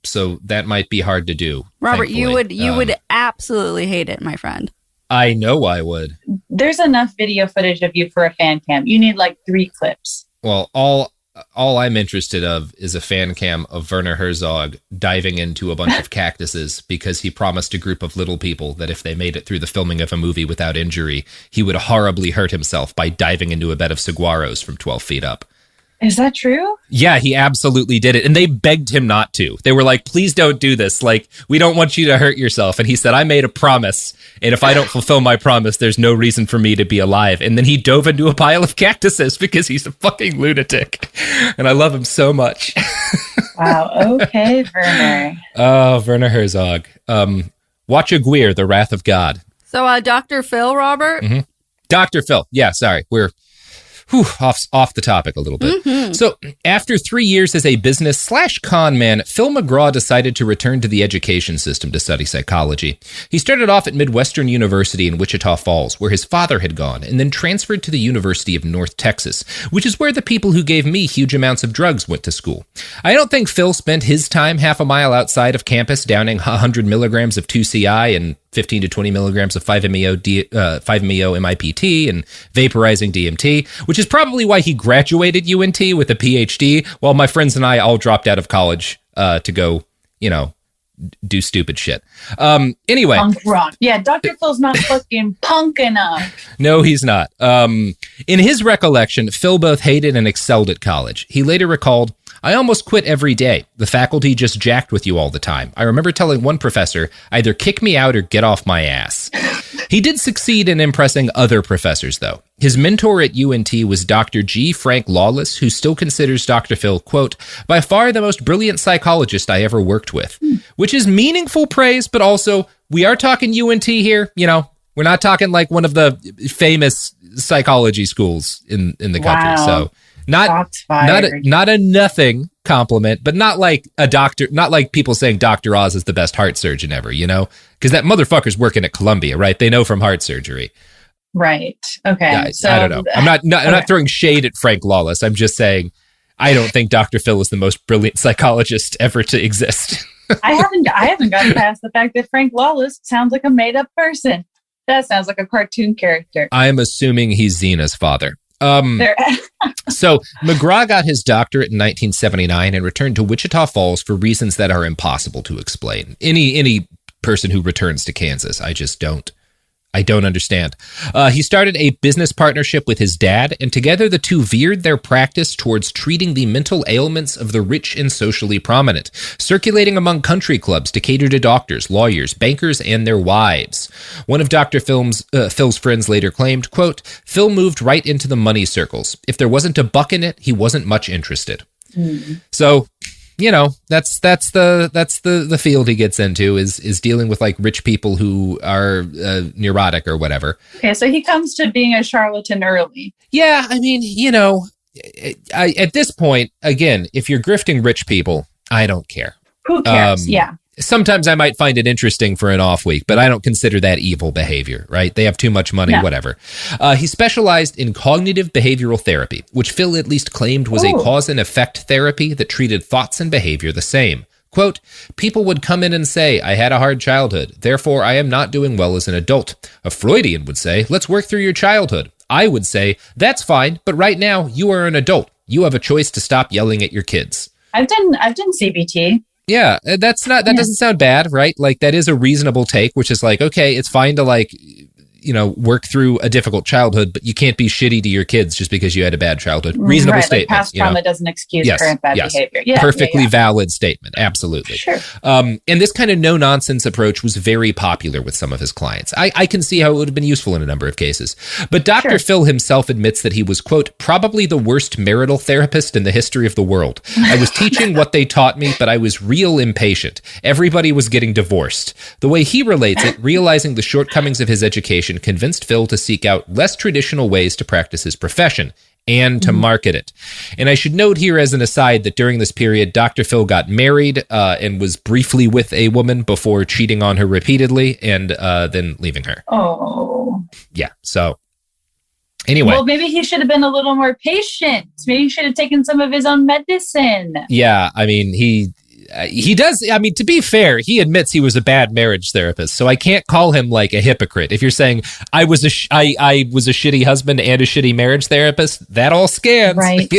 So that might be hard to do. Robert, thankfully. you would absolutely hate it, my friend. I know I would. There's enough video footage of you for a fan cam. You need like 3 clips. Well, all I'm interested of is a fan cam of Werner Herzog diving into a bunch of cactuses because he promised a group of little people that if they made it through the filming of a movie without injury, he would horribly hurt himself by diving into a bed of saguaros from 12 feet up. Is that true? Yeah, he absolutely did it. And they begged him not to. They were like, please don't do this. Like, we don't want you to hurt yourself. And he said, I made a promise. And if I don't fulfill my promise, there's no reason for me to be alive. And then he dove into a pile of cactuses because he's a fucking lunatic. And I love him so much. Wow. Okay, Werner. Oh, Werner Herzog. Watch Aguirre, The Wrath of God. So, Dr. Phil, Robert? Mm-hmm. Dr. Phil. Yeah, sorry. We're off the topic a little bit. Mm-hmm. So after 3 years as a business/con man, Phil McGraw decided to return to the education system to study psychology. He started off at Midwestern University in Wichita Falls, where his father had gone, and then transferred to the University of North Texas, which is where the people who gave me huge amounts of drugs went to school. I don't think Phil spent his time half a mile outside of campus downing 100 milligrams of 2CI and 15 to 20 milligrams of 5-MeO MIPT and vaporizing DMT, which is probably why he graduated UNT with a PhD, while my friends and I all dropped out of college to go, do stupid shit. Anyway. Punk rock. Yeah, Dr. Phil's not fucking punk enough. No, he's not. In his recollection, Phil both hated and excelled at college. He later recalled, I almost quit every day. The faculty just jacked with you all the time. I remember telling one professor, either kick me out or get off my ass. He did succeed in impressing other professors, though. His mentor at UNT was Dr. G. Frank Lawless, who still considers Dr. Phil, quote, by far the most brilliant psychologist I ever worked with, which is meaningful praise, but also we are talking UNT here. We're not talking like one of the famous psychology schools in the country. Wow. So not a nothing compliment, but not like a doctor, not like people saying Dr. Oz is the best heart surgeon ever, because that motherfucker's working at Columbia, right? They know from heart surgery. Right. Okay. Yeah, So I don't know. I'm not throwing shade at Frank Lawless. I'm just saying I don't think Dr. Phil is the most brilliant psychologist ever to exist. I haven't gotten past the fact that Frank Lawless sounds like a made up person. That sounds like a cartoon character. I'm assuming he's Xena's father. So McGraw got his doctorate in 1979 and returned to Wichita Falls for reasons that are impossible to explain. Any person who returns to Kansas, I don't understand. He started a business partnership with his dad, and together the two veered their practice towards treating the mental ailments of the rich and socially prominent, circulating among country clubs to cater to doctors, lawyers, bankers, and their wives. One of Dr. Phil's friends later claimed, quote, Phil moved right into the money circles. If there wasn't a buck in it, he wasn't much interested. So, that's the field he gets into is dealing with like rich people who are neurotic or whatever. Okay, so he comes to being a charlatan early. Yeah, I mean, at this point, again, if you're grifting rich people, I don't care. Who cares? Yeah. Sometimes I might find it interesting for an off week, but I don't consider that evil behavior, right? They have too much money, whatever. He specialized in cognitive behavioral therapy, which Phil at least claimed was a cause and effect therapy that treated thoughts and behavior the same. Quote, people would come in and say, I had a hard childhood, therefore I am not doing well as an adult. A Freudian would say, let's work through your childhood. I would say, that's fine, but right now you are an adult. You have a choice to stop yelling at your kids. I've done CBT. Yeah, that doesn't sound bad, right? Like that is a reasonable take, which is like, okay, it's fine to like, work through a difficult childhood, but you can't be shitty to your kids just because you had a bad childhood. Reasonable statement. Like past trauma doesn't excuse current bad behavior. Yeah, perfectly valid statement. Absolutely. Sure. And this kind of no-nonsense approach was very popular with some of his clients. I can see how it would have been useful in a number of cases. But Dr. Phil himself admits that he was, quote, probably the worst marital therapist in the history of the world. I was teaching what they taught me, but I was real impatient. Everybody was getting divorced. The way he relates it, realizing the shortcomings of his education convinced Phil to seek out less traditional ways to practice his profession and to market it. And I should note here as an aside that during this period, Dr. Phil got married and was briefly with a woman before cheating on her repeatedly and then leaving her. Oh. Yeah, so anyway. Well, maybe he should have been a little more patient. Maybe he should have taken some of his own medicine. Yeah, I mean, he does. I mean, to be fair, he admits he was a bad marriage therapist, so I can't call him like a hypocrite. If you're saying I was a shitty husband and a shitty marriage therapist, that all scans, right?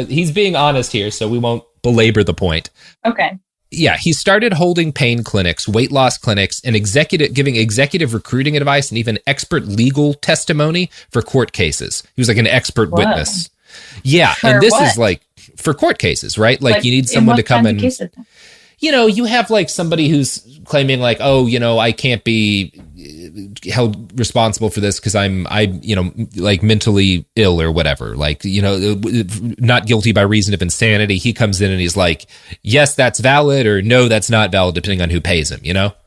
He's being honest here, so we won't belabor the point. Okay. Yeah, he started holding pain clinics, weight loss clinics, and giving executive recruiting advice and even expert legal testimony for court cases. He was like an expert witness. Yeah, and this is like for court cases, right? Like you need someone to come in. You have like somebody who's claiming like, oh, I can't be held responsible for this because I'm like mentally ill or whatever. Like, not guilty by reason of insanity. He comes in and he's like, yes, that's valid, or no, that's not valid, depending on who pays him,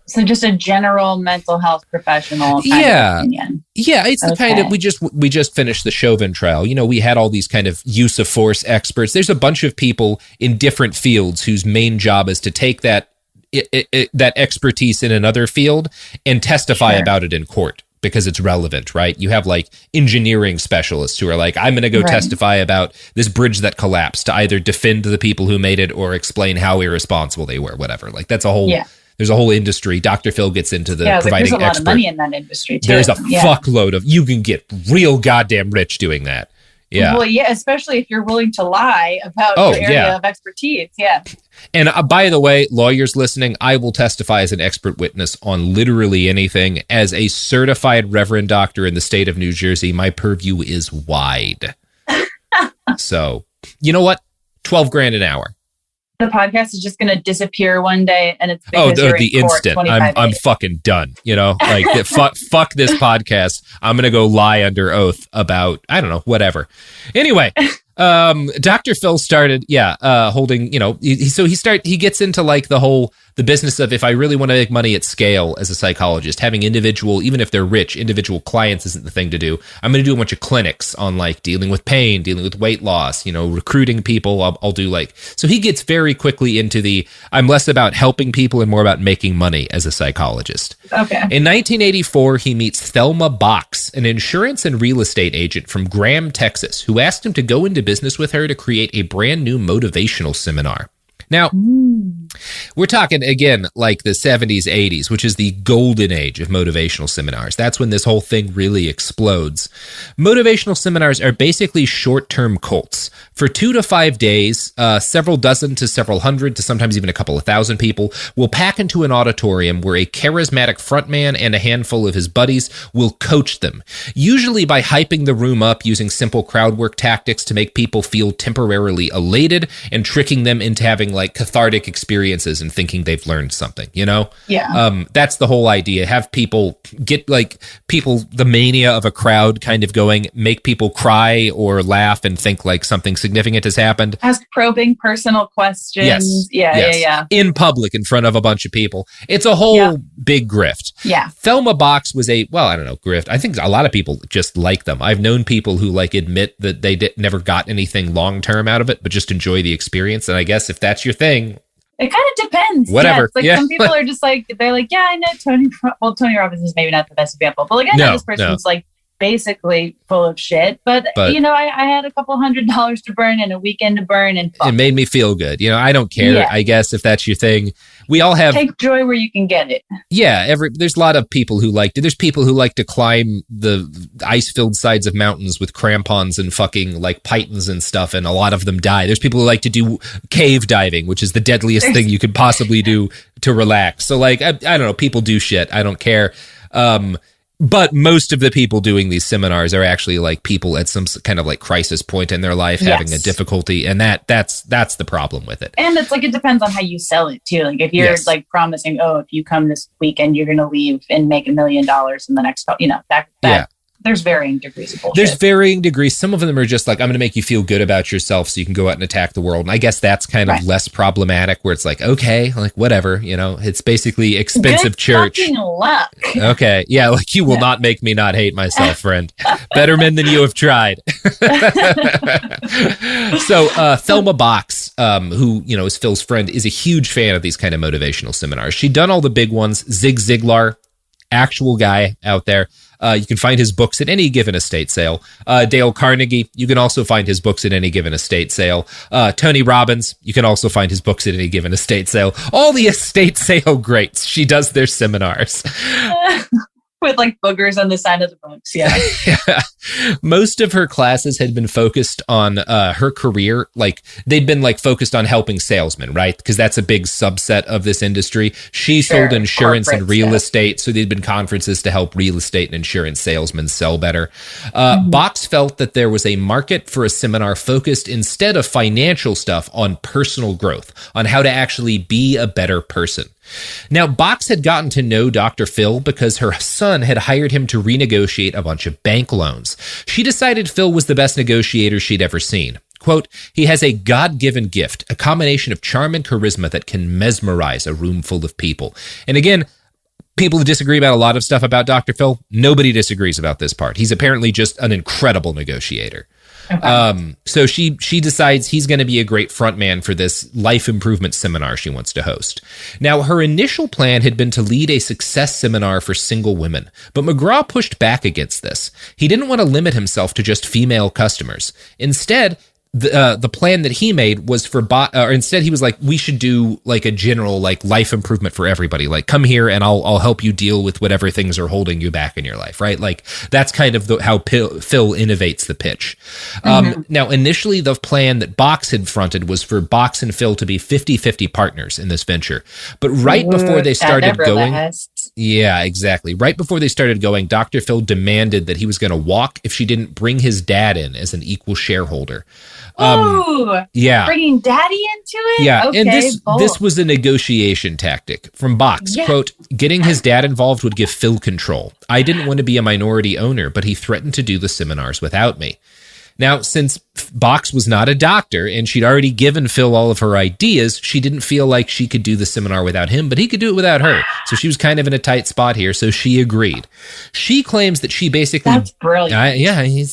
So just a general mental health professional kind of opinion. Yeah, it's the kind of, we just finished the Chauvin trial. We had all these kind of use of force experts. There's a bunch of people in different fields whose main job is to take that expertise in another field and testify about it in court because it's relevant, right? You have like engineering specialists who are like, I'm going to go testify about this bridge that collapsed to either defend the people who made it or explain how irresponsible they were, whatever. Like that's a whole... Yeah. There's a whole industry. Dr. Phil gets into the providing there's a lot of money in that industry, too. There's a fuckload of... You can get real goddamn rich doing that. Yeah. Well, yeah, especially if you're willing to lie about your area of expertise. Yeah. And by the way, lawyers listening, I will testify as an expert witness on literally anything. As a certified reverend doctor in the state of New Jersey, my purview is wide. So, you know what? $12,000 an hour. The podcast is just going to disappear one day, and it's because you're the in court instant. I'm fucking done. Like fuck this podcast. I'm going to go lie under oath about I don't know whatever. Anyway, Dr. Phil started holding. He gets into like the business of if I really want to make money at scale as a psychologist, having individual, even if they're rich, individual clients isn't the thing to do. I'm going to do a bunch of clinics on like dealing with pain, dealing with weight loss, recruiting people. I'll do so he gets very quickly into I'm less about helping people and more about making money as a psychologist. Okay. In 1984, he meets Thelma Box, an insurance and real estate agent from Graham, Texas, who asked him to go into business with her to create a brand new motivational seminar. Now, we're talking, again, like the 70s, 80s, which is the golden age of motivational seminars. That's when this whole thing really explodes. Motivational seminars are basically short-term cults. For 2 to 5 days, several dozen to several hundred to sometimes even a couple of thousand people will pack into an auditorium where a charismatic frontman and a handful of his buddies will coach them, usually by hyping the room up using simple crowd work tactics to make people feel temporarily elated and tricking them into having like cathartic experiences and thinking they've learned something, Yeah. That's the whole idea. Have people get the mania of a crowd kind of going, make people cry or laugh and think like something significant has happened. Ask probing personal questions. Yes. Yeah. In public, in front of a bunch of people. It's a whole big grift. Yeah. Thelma Box was grift. I think a lot of people just like them. I've known people who like admit that they never got anything long-term out of it, but just enjoy the experience. And I guess if that's your thing, it kind of depends. Whatever. Yeah, it's like some people are just like, they're like, yeah, I know Tony. Well, Tony Robbins is maybe not the best example, but like, I know this person's like basically full of shit. But you know, I had a couple $100 to burn and a weekend to burn, and it made me feel good. You know, I don't care. Yeah. I guess if that's your thing, we all have take joy where you can get it. Yeah, there's a lot of people who like to. There's people who like to climb the ice-filled sides of mountains with crampons and fucking like pythons and stuff, and a lot of them die. There's people who like to do cave diving, which is the deadliest thing you could possibly do to relax. So like, I don't know, people do shit. I don't care. But most of the people doing these seminars are actually like people at some kind of like crisis point in their life, having a difficulty, and that's the problem with it. And it's like, it depends on how you sell it too. Like if you're like promising, if you come this weekend, you're going to leave and make $1 million in the next, that there's varying degrees of bullshit. There's varying degrees. Some of them are just like, I'm going to make you feel good about yourself so you can go out and attack the world. And I guess that's kind of less problematic, where it's like, okay, like whatever, you know, it's basically expensive good church. Fucking luck. Okay. Yeah. Like you will not make me not hate myself, friend. Better men than you have tried. So Thelma Box, who, you know, is Phil's friend, is a huge fan of these kind of motivational seminars. She'd done all the big ones. Zig Ziglar, actual guy out there. You can find his books at any given estate sale. Dale Carnegie, you can also find his books at any given estate sale. Tony Robbins, you can also find his books at any given estate sale. All the estate sale greats, she does their seminars. With like boogers on the side of the books. Yeah. Most of her classes had been focused on her career. Like they'd been like focused on helping salesmen, right? Because that's a big subset of this industry. She sold insurance and real estate. So there'd been conferences to help real estate and insurance salesmen sell better. Box felt that there was a market for a seminar focused, instead of financial stuff, on personal growth, on how to actually be a better person. Now, Box had gotten to know Dr. Phil because her son had hired him to renegotiate a bunch of bank loans. She decided Phil was the best negotiator she'd ever seen. Quote, he has a God-given gift, a combination of charm and charisma that can mesmerize a room full of people. And again, people who disagree about a lot of stuff about Dr. Phil, nobody disagrees about this part. He's apparently just an incredible negotiator. Okay. So she decides he's going to be a great front man for this life improvement seminar she wants to host. Now, her initial plan had been to lead a success seminar for single women, but McGraw pushed back against this. He didn't want to limit himself to just female customers. Instead, the plan that he made was for instead he was like, we should do like a general like life improvement for everybody. Like, come here and I'll help you deal with whatever things are holding you back in your life, right? Like that's kind of how Phil innovates the pitch. Now, initially the plan that Box had fronted was for Box and Phil to be 50-50 partners in this venture. But right before they started going, yeah, exactly. Right before they started going, Dr. Phil demanded that he was going to walk if she didn't bring his dad in as an equal shareholder. Bringing daddy into it? Yeah, okay, and this was a negotiation tactic from Box. Yeah. Quote, getting his dad involved would give Phil control. I didn't want to be a minority owner, but he threatened to do the seminars without me. Now, since Box was not a doctor and she'd already given Phil all of her ideas, she didn't feel like she could do the seminar without him, but he could do it without her. So she was kind of in a tight spot here, so she agreed. She claims that she basically... That's brilliant.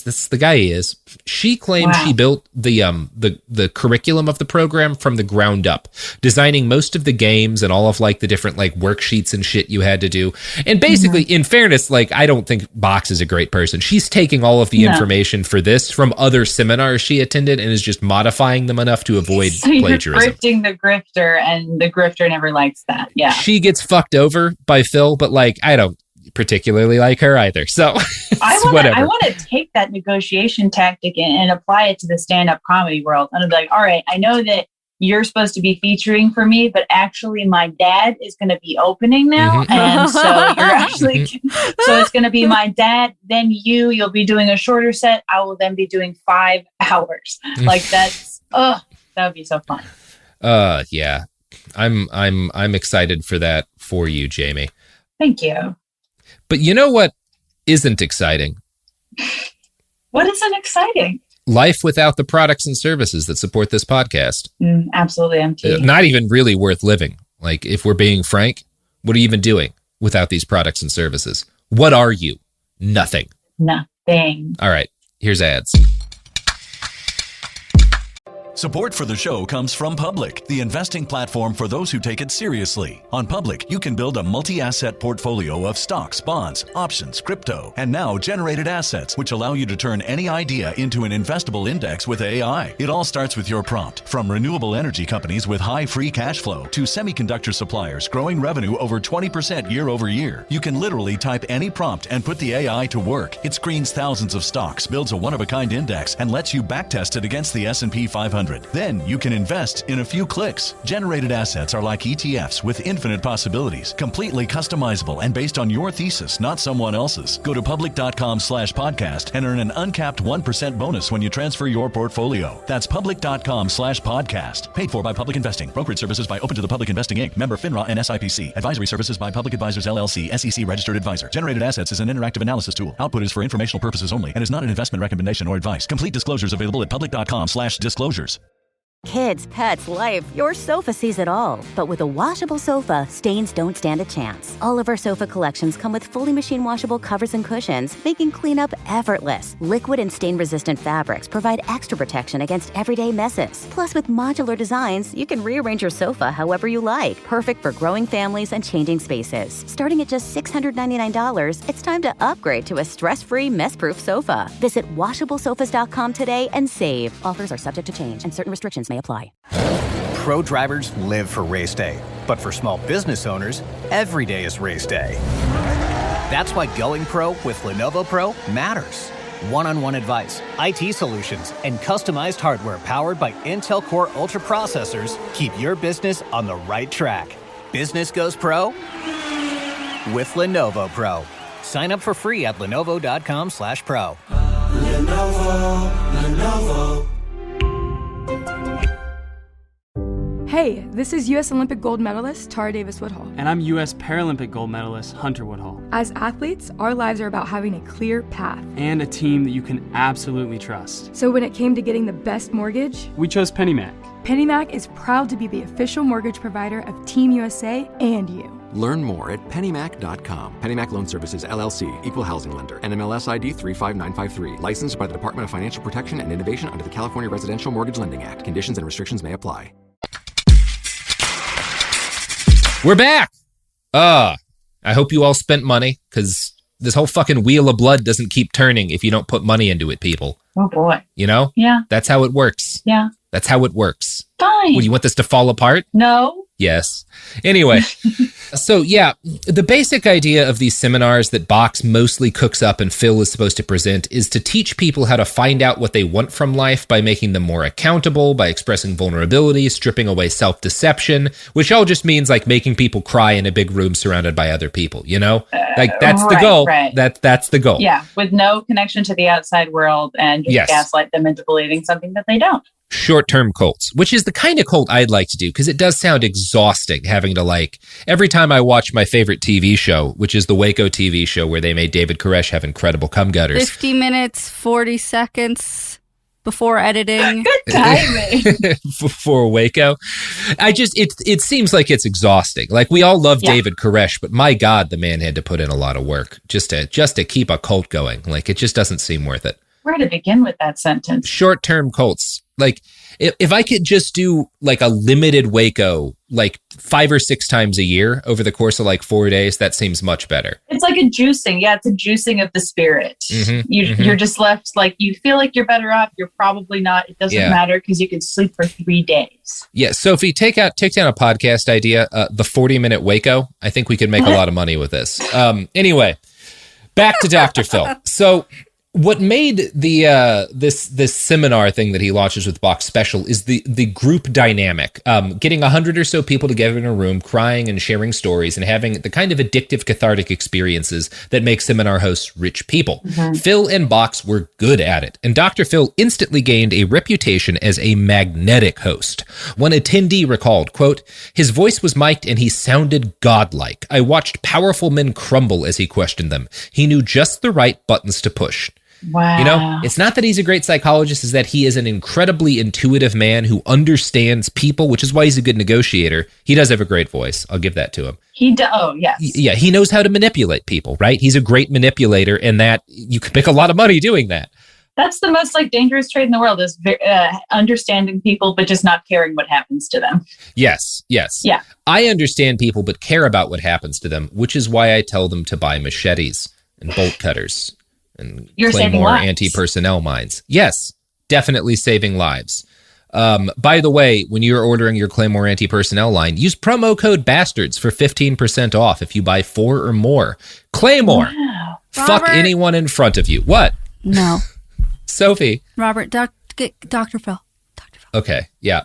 That's the guy he is. She claims she built the curriculum of the program from the ground up, designing most of the games and all of like the different like worksheets and shit you had to do. And basically, in fairness, like I don't think Box is a great person. She's taking all of the information for this from other seminars she attended and is just modifying them enough to avoid plagiarism. You're grifting the grifter, and the grifter never likes that. Yeah, she gets fucked over by Phil, but like I don't particularly like her either. So I want to take that negotiation tactic and apply it to the stand-up comedy world. And I'm like, all right, I know that you're supposed to be featuring for me, but actually my dad is going to be opening now. And so you're actually, so it's going to be my dad, then you'll be doing a shorter set. I will then be doing 5 hours. Like that would be so fun. Yeah. I'm excited for that for you, Jamie. Thank you. But you know what isn't exciting? What isn't exciting? life without the products and services that support this podcast. Absolutely empty. Not even really worth living. Like, if we're being frank, what are you even doing without these products and services? What are you? Nothing. Nothing. All right, here's ads. Support for the show comes from Public, the investing platform for those who take it seriously. On Public, you can build a multi-asset portfolio of stocks, bonds, options, crypto, and now generated assets, which allow you to turn any idea into an investable index with AI. It all starts with your prompt. From renewable energy companies with high free cash flow to semiconductor suppliers growing revenue over 20% year over year, you can literally type any prompt and put the AI to work. It screens thousands of stocks, builds a one-of-a-kind index, and lets you backtest it against the S&P 500. Then you can invest in a few clicks. Generated assets are like ETFs with infinite possibilities, completely customizable and based on your thesis, not someone else's. Go to public.com/podcast and earn an uncapped 1% bonus when you transfer your portfolio. That's public.com/podcast. Paid for by Public Investing. Brokerage services by Open to the Public Investing Inc. Member FINRA and SIPC. Advisory services by Public Advisors LLC, SEC registered advisor. Generated assets is an interactive analysis tool. Output is for informational purposes only and is not an investment recommendation or advice. Complete disclosures available at public.com/disclosures. Kids, pets, life, your sofa sees it all. But with a washable sofa, stains don't stand a chance. All of our sofa collections come with fully machine washable covers and cushions, making cleanup effortless. Liquid and stain-resistant fabrics provide extra protection against everyday messes. Plus, with modular designs, you can rearrange your sofa however you like. Perfect for growing families and changing spaces. Starting at just $699, it's time to upgrade to a stress-free, mess-proof sofa. Visit washablesofas.com today and save. Offers are subject to change and certain restrictions may apply. Pro drivers live for race day, but for small business owners, every day is race day. That's why going pro with Lenovo Pro matters. One-on-one advice, IT solutions, and customized hardware powered by Intel Core Ultra processors keep your business on the right track. Business goes pro with Lenovo Pro. Sign up for free at lenovo.com/pro. Lenovo. Hey, this is U.S. Olympic gold medalist Tara Davis Woodhull. And I'm U.S. Paralympic gold medalist Hunter Woodhull. As athletes, our lives are about having a clear path. And a team that you can absolutely trust. So when it came to getting the best mortgage, we chose PennyMac. PennyMac is proud to be the official mortgage provider of Team USA and you. Learn more at pennymac.com. PennyMac Loan Services, LLC, Equal Housing Lender, NMLS ID 35953. Licensed by the Department of Financial Protection and Innovation under the California Residential Mortgage Lending Act. Conditions and restrictions may apply. We're back. I hope you all spent money, because this whole fucking wheel of blood doesn't keep turning if you don't put money into it, people. Oh, boy. You know? Yeah. That's how it works. Yeah. That's how it works. Fine. Would you want this to fall apart? No. Yes. Anyway, so yeah, the basic idea of these seminars that Box mostly cooks up and Phil is supposed to present is to teach people how to find out what they want from life by making them more accountable, by expressing vulnerability, stripping away self-deception, which all just means like making people cry in a big room surrounded by other people, you know? Like that's the goal. Right. That's the goal. Yeah, with no connection to the outside world and just gaslight them into believing something that they don't. Short-term cults, which is the kind of cult I'd like to do, because it does sound exhausting having to like, every time I watch my favorite TV show, which is the Waco TV show where they made David Koresh have incredible cum gutters. 50 minutes, 40 seconds before editing. Good timing. For Waco. It seems like it's exhausting. Like we all love David Koresh, but my God, the man had to put in a lot of work just to keep a cult going. Like it just doesn't seem worth it. Where to begin with that sentence? Short-term cults. Like, if I could just do, like, a limited Waco, like, 5 or 6 times a year over the course of, like, 4 days, that seems much better. It's like a juicing. Yeah, it's a juicing of the spirit. Mm-hmm, you're just left, like, you feel like you're better off. You're probably not. It doesn't matter because you can sleep for 3 days. Yeah, Sophie, take down a podcast idea, the 40-minute Waco. I think we could make a lot of money with this. Anyway, back to Dr. Phil. So... what made the this seminar thing that he launches with Box special is the group dynamic. Getting 100 or so people together in a room, crying and sharing stories, and having the kind of addictive, cathartic experiences that make seminar hosts rich people. Mm-hmm. Phil and Box were good at it, and Dr. Phil instantly gained a reputation as a magnetic host. One attendee recalled, quote, "His voice was mic'd and he sounded godlike. I watched powerful men crumble as he questioned them. He knew just the right buttons to push." Wow. You know, it's not that he's a great psychologist, it's that he is an incredibly intuitive man who understands people, which is why he's a good negotiator. He does have a great voice. I'll give that to him. Oh, yes. Yeah, he knows how to manipulate people, right? He's a great manipulator, and that you can make a lot of money doing that. That's the most dangerous trade in the world is understanding people, but just not caring what happens to them. Yes. Yeah. I understand people, but care about what happens to them, which is why I tell them to buy machetes and bolt cutters and Claymore anti-personnel mines. Yes, definitely saving lives. By the way, when you're ordering your Claymore anti-personnel line, use promo code BASTARDS for 15% off if you buy 4 or more. Claymore. Wow. Fuck Robert. anyone in front of you. What? No. Sophie. Robert, Dr. Phil. Okay, yeah.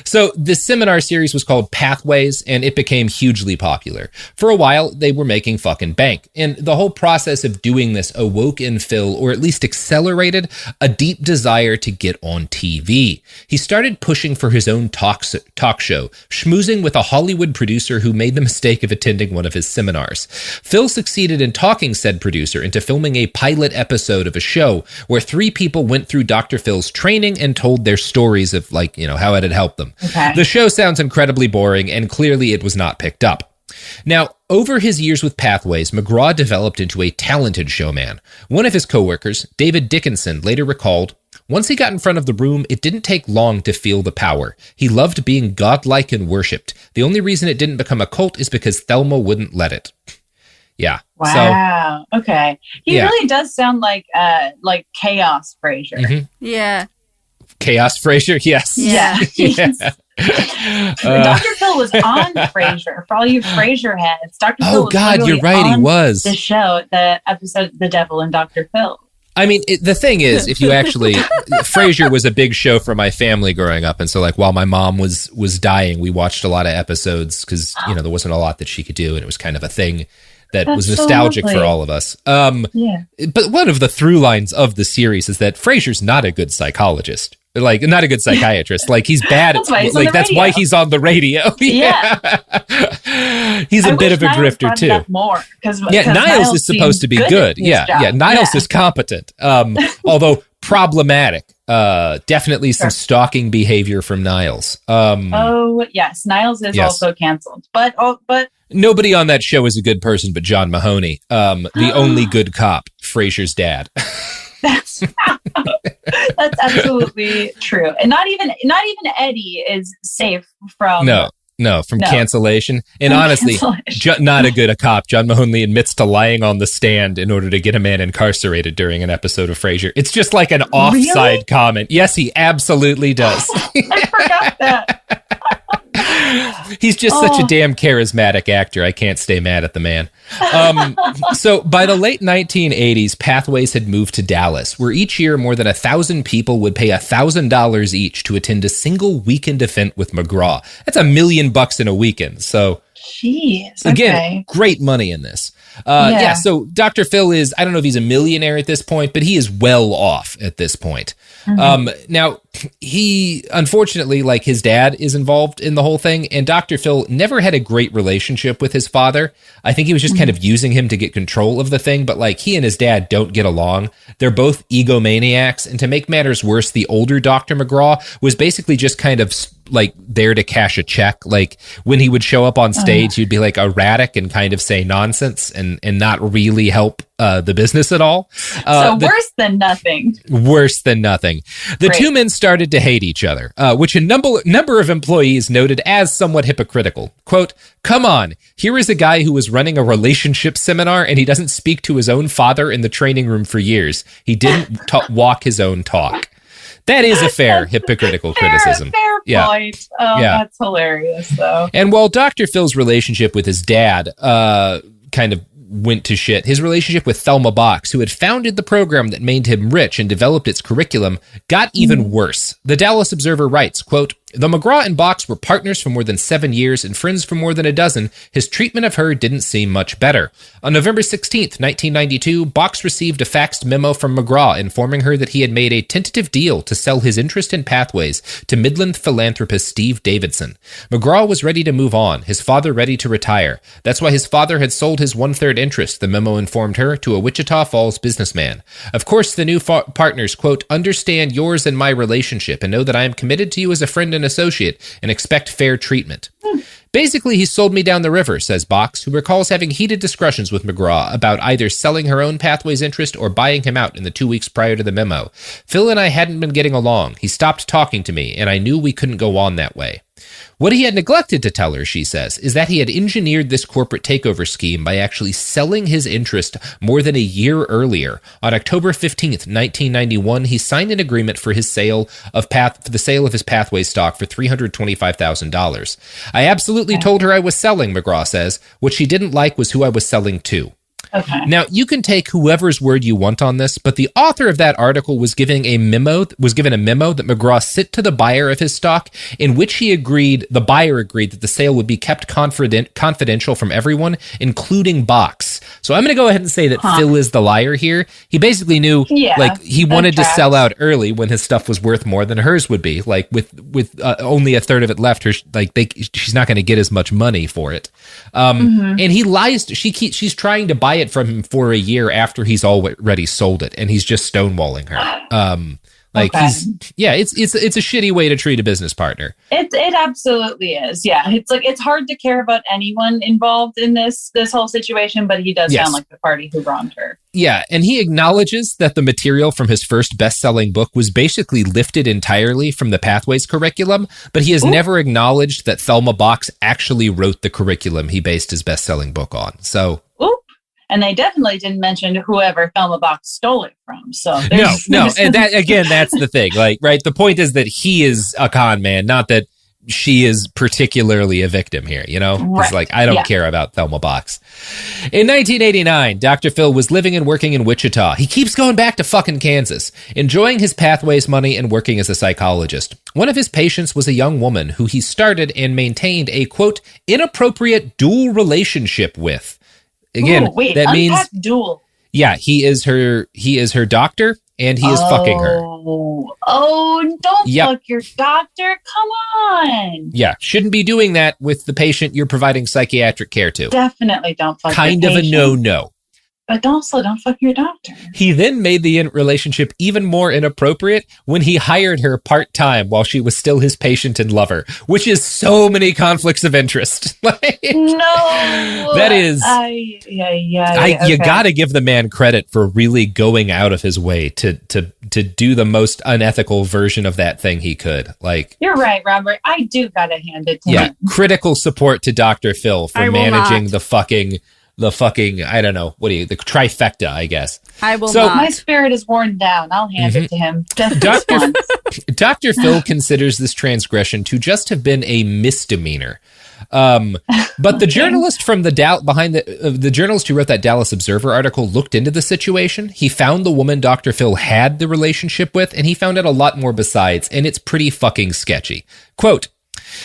So this seminar series was called Pathways, and it became hugely popular. For a while, they were making fucking bank. And the whole process of doing this awoke in Phil, or at least accelerated, a deep desire to get on TV. He started pushing for his own talk show, schmoozing with a Hollywood producer who made the mistake of attending one of his seminars. Phil succeeded in talking said producer into filming a pilot episode of a show where 3 people went through Dr. Phil's training and told their stories of how it had helped them. Okay. The show sounds incredibly boring, and clearly it was not picked up. Now, over his years with Pathways, McGraw developed into a talented showman. One of his coworkers, David Dickinson, later recalled, "Once he got in front of the room, it didn't take long to feel the power. He loved being godlike and worshipped. The only reason it didn't become a cult is because Thelma wouldn't let it." Yeah. Wow. So, okay. He really does sound like Chaos Frasier. Mm-hmm. Yeah. Chaos Frasier, yes. Yeah. Yeah. Dr. Phil was on Frasier. For all you Frasier heads, Dr. Phil was God, you're right, he was. The show, the episode The Devil and Dr. Phil. I mean, the thing is, if you actually, Frasier was a big show for my family growing up. And so while my mom was dying, we watched a lot of episodes because, there wasn't a lot that she could do. And it was kind of a thing that was nostalgic for all of us. Yeah. But one of the through lines of the series is that Frasier's not a good psychologist. Not a good psychiatrist. He's bad at, that's why he's on the radio. Yeah. He's a bit of a grifter too. More, Niles is supposed to be good. Yeah. Niles is competent. Although problematic. Definitely some stalking behavior from Niles. Yes. Niles is also canceled. But nobody on that show is a good person but John Mahoney, the only good cop, Frasier's dad. That's absolutely true. And not even Eddie is safe from cancellation. And honestly, not a good cop. John Mahoney admits to lying on the stand in order to get a man incarcerated during an episode of Frasier. It's just like an offside comment. Yes, he absolutely does. I forgot that. He's just such a damn charismatic actor. I can't stay mad at the man. So by the late 1980s, Pathways had moved to Dallas, where each year more than 1,000 people would pay $1,000 each to attend a single weekend event with McGraw. That's $1 million in a weekend. So, jeez, again, great money in this. So Dr. Phil is, I don't know if he's a millionaire at this point, but he is well off at this point. Mm-hmm. Now, he, unfortunately, his dad is involved in the whole thing, and Dr. Phil never had a great relationship with his father. I think he was just kind of using him to get control of the thing, but he and his dad don't get along. They're both egomaniacs, and to make matters worse, the older Dr. McGraw was basically just kind of there to cash a check. When he would show up on stage, he'd be erratic and kind of say nonsense and not really help the business at all. Worse than nothing. Worse than nothing. The two men started to hate each other, which a number of employees noted as somewhat hypocritical. Quote, "Come on, here is a guy who was running a relationship seminar and he doesn't speak to his own father in the training room for years. He didn't walk his own talk." That is a fair hypocritical criticism. Fair point. That's hilarious, though. And while Dr. Phil's relationship with his dad kind of went to shit, his relationship with Thelma Box, who had founded the program that made him rich and developed its curriculum, got even worse. The Dallas Observer writes, quote, Though McGraw and Box were partners for more than 7 years and friends for more than a dozen, his treatment of her didn't seem much better. On November 16th, 1992, Box received a faxed memo from McGraw informing her that he had made a tentative deal to sell his interest in Pathways to Midland philanthropist Steve Davidson. McGraw was ready to move on, his father ready to retire. That's why his father had sold his 1/3 interest, the memo informed her, to a Wichita Falls businessman. Of course, the new partners, quote, understand yours and my relationship and know that I am committed to you as a friend and associate and expect fair treatment. Basically, he sold me down the river, says Box, who recalls having heated discussions with McGraw about either selling her own Pathways interest or buying him out in the 2 weeks prior to the memo. Phil and I hadn't been getting along. He stopped talking to me, and I knew we couldn't go on that way. What he had neglected to tell her, she says, is that he had engineered this corporate takeover scheme by actually selling his interest more than a year earlier. On October 15th, 1991, he signed an agreement for his sale of his Pathways stock for $325,000. I absolutely told her I was selling, McGraw says. What she didn't like was who I was selling to. Okay. Now, you can take whoever's word you want on this, but the author of that article was given a memo that McGraw sent to the buyer of his stock, in which the buyer agreed that the sale would be kept confidential from everyone, including Box. So I'm going to go ahead and say that Phil is the liar here. He basically knew, he wanted to sell out early when his stuff was worth more than hers would be. Like with only a third of it left, she's not going to get as much money for it. And he lies. She's trying to buy it from him for a year after he's already sold it, and he's just stonewalling her. It's a shitty way to treat a business partner. It absolutely is. Yeah, it's hard to care about anyone involved in this whole situation, but he does sound like the party who wronged her. Yeah, and he acknowledges that the material from his first best-selling book was basically lifted entirely from the Pathways curriculum, but he has never acknowledged that Thelma Box actually wrote the curriculum he based his best-selling book on. So. And they definitely didn't mention whoever Thelma Box stole it from. So no, and that again, that's the thing. Right? The point is that he is a con man, not that she is particularly a victim here. You know, it's like I don't care about Thelma Box. In 1989, Dr. Phil was living and working in Wichita. He keeps going back to fucking Kansas, enjoying his Pathways money and working as a psychologist. One of his patients was a young woman who he started and maintained a quote inappropriate dual relationship with. Again, that means dual. Yeah, he is her doctor and he is fucking her. Don't fuck your doctor. Come on. Yeah, shouldn't be doing that with the patient you're providing psychiatric care to. Definitely don't fuck kind your of patient. A no-no. But also don't fuck your doctor. He then made the relationship even more inappropriate when he hired her part-time while she was still his patient and lover, which is so many conflicts of interest. No. That is... You gotta give the man credit for really going out of his way to do the most unethical version of that thing he could. You're right, Robert. I do gotta hand it to him. Yeah, critical support to Dr. Phil for managing the fucking, I don't know, the trifecta, I guess. I will not. My spirit is worn down. I'll hand it to him. Dr. Phil considers this transgression to just have been a misdemeanor. But the journalist from the journalist who wrote that Dallas Observer article looked into the situation. He found the woman Dr. Phil had the relationship with, and he found out a lot more besides, and it's pretty fucking sketchy. Quote,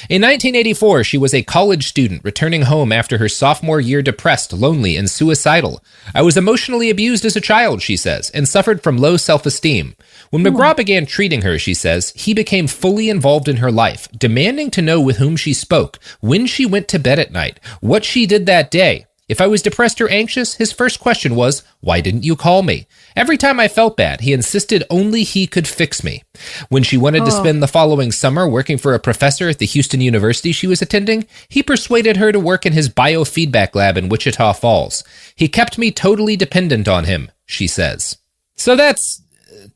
in 1984, she was a college student returning home after her sophomore year depressed, lonely, and suicidal. I was emotionally abused as a child, she says, and suffered from low self-esteem. When McGraw began treating her, she says, he became fully involved in her life, demanding to know with whom she spoke, when she went to bed at night, what she did that day. If I was depressed or anxious, his first question was, why didn't you call me? Every time I felt bad, he insisted only he could fix me. When she wanted to spend the following summer working for a professor at the Houston University she was attending, he persuaded her to work in his biofeedback lab in Wichita Falls. He kept me totally dependent on him, she says. So that's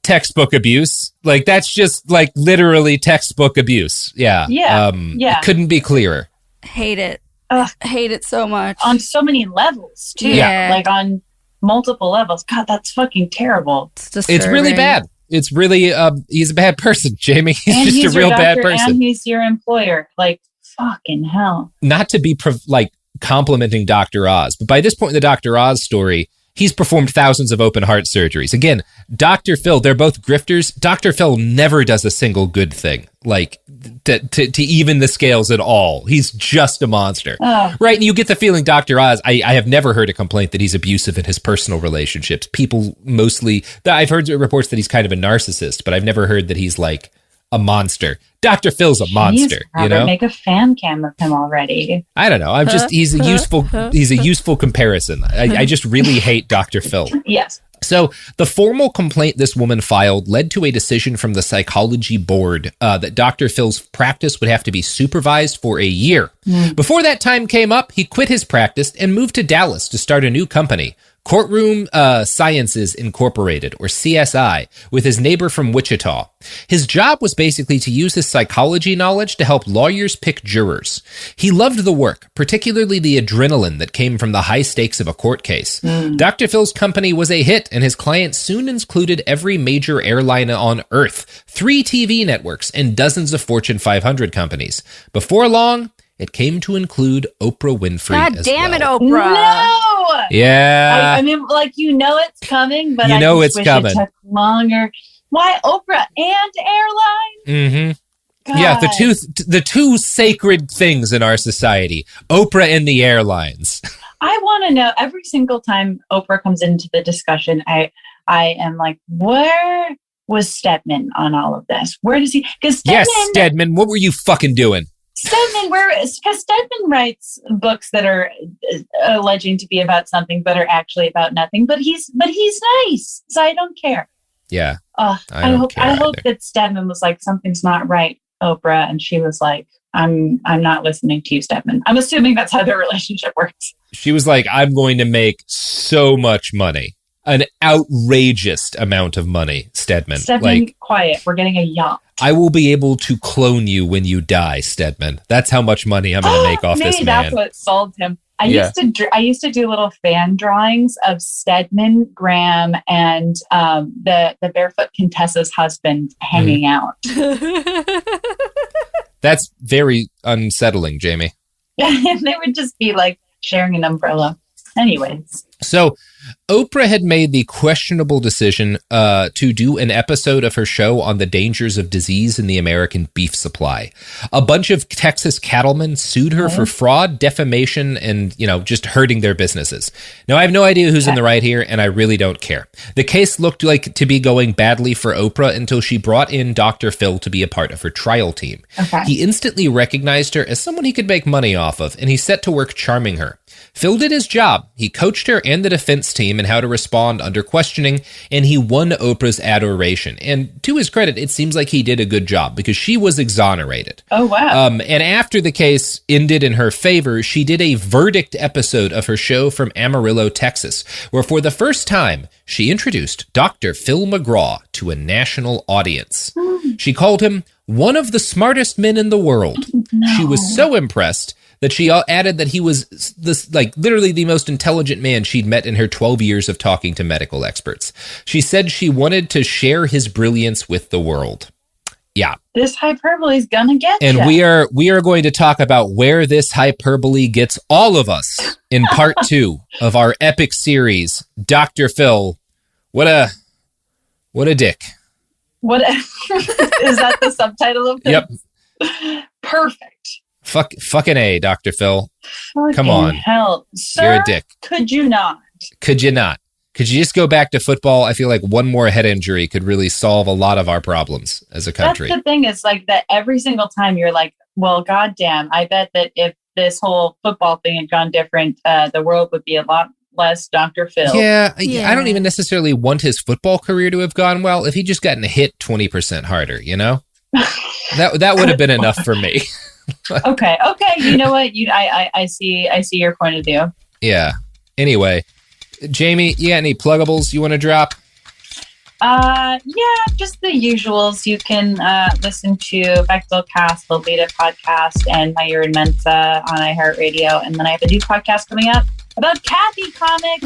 textbook abuse. That's just literally textbook abuse. Yeah. Yeah. Couldn't be clearer. Hate it. Hate it so much. On so many levels, too. Yeah. On multiple levels. God, that's fucking terrible. It's really bad. It's really, he's a bad person, Jamie. He's just a real bad person. And he's your employer. Fucking hell. Not to be complimenting Dr. Oz, but by this point in the Dr. Oz story, He's performed thousands of open heart surgeries. Again, Dr. Phil, they're both grifters. Dr. Phil never does a single good thing, like to even the scales at all. He's just a monster. Right? And you get the feeling Dr. Oz, I have never heard a complaint that he's abusive in his personal relationships. People mostly, I've heard reports that he's kind of a narcissist, but I've never heard that he's like a monster. Dr. Phil's a monster, you know? Make a fan cam of him already. I don't know. He's a useful comparison. I just really hate Dr. Phil. Yes. So the formal complaint this woman filed led to a decision from the psychology board that Dr. Phil's practice would have to be supervised for a year. Before that time came up, he quit his practice and moved to Dallas to start a new company, Courtroom Sciences Incorporated, or CSI, with his neighbor from Wichita. His job was basically to use his psychology knowledge to help lawyers pick jurors. He loved the work, particularly the adrenaline that came from the high stakes of a court case. Dr. Phil's company was a hit, and his clients soon included every major airline on Earth, 3 TV networks, and dozens of Fortune 500 companies. Before long, it came to include Oprah Winfrey God as damn well. it, Oprah. No! Yeah. I mean, like, it's coming, but You know I it's just wish coming. it took longer. Why Oprah and airline? Mm-hmm. Yeah, the two sacred things in our society, Oprah and the airlines. I want to know, every single time Oprah comes into the discussion, I am like, where was Stedman on all of this? Where does he? Because Stedman, what were you fucking doing? Stedman, because Stedman writes books that are alleging to be about something but are actually about nothing. But he's nice, so I don't care. Yeah. I hope that Stedman was like, something's not right, Oprah, and she was like, I'm not listening to you, Stedman. I'm assuming that's how their relationship works. She was like, I'm going to make so much money. An outrageous amount of money, Stedman. Stedman, quiet. We're getting a yacht. I will be able to clone you when you die, Stedman. That's how much money I'm going to make off this man. That's what sold him. I used to do little fan drawings of Stedman, Graham, and the barefoot Contessa's husband hanging out. That's very unsettling, Jamie. And they would just be like sharing an umbrella. Anyways. So Oprah had made the questionable decision to do an episode of her show on the dangers of disease in the American beef supply. A bunch of Texas cattlemen sued her for fraud, defamation, and, just hurting their businesses. Now, I have no idea who's in the right here, and I really don't care. The case looked like to be going badly for Oprah until she brought in Dr. Phil to be a part of her trial team. He instantly recognized her as someone he could make money off of, and he set to work charming her. Phil did his job. He coached her and the defense team in how to respond under questioning, and he won Oprah's adoration. And to his credit, it seems like he did a good job because she was exonerated. Oh, wow. And after the case ended in her favor, she did a verdict episode of her show from Amarillo, Texas, where for the first time, she introduced Dr. Phil McGraw to a national audience. She called him one of the smartest men in the world. She was so impressed that she added that he was literally the most intelligent man she'd met in her 12 years of talking to medical experts. She said she wanted to share his brilliance with the world. Yeah. This hyperbole is gonna get you. And we are going to talk about where this hyperbole gets all of us in part 2 of our epic series, Dr. Phil. What a dick. Is that the subtitle of this? Yep. Perfect. Fucking A, Dr. Phil. Come on. Hell. Sir, you're a dick. Could you not? Could you not? Could you just go back to football? I feel like one more head injury could really solve a lot of our problems as a country. That's the thing is like that every single time you're like, well, goddamn, I bet that if this whole football thing had gone different, the world would be a lot less Dr. Phil. Yeah, I don't even necessarily want his football career to have gone well if he'd just gotten hit 20% harder, That would have been enough for me. Okay. You know what? I see your point of view. Yeah. Anyway, Jamie, you got any pluggables you want to drop? Yeah, just the usuals. You can listen to Bechtel Cast, the Lolita podcast, and My Year in Mensa on iHeartRadio. And then I have a new podcast coming up about Kathy Comics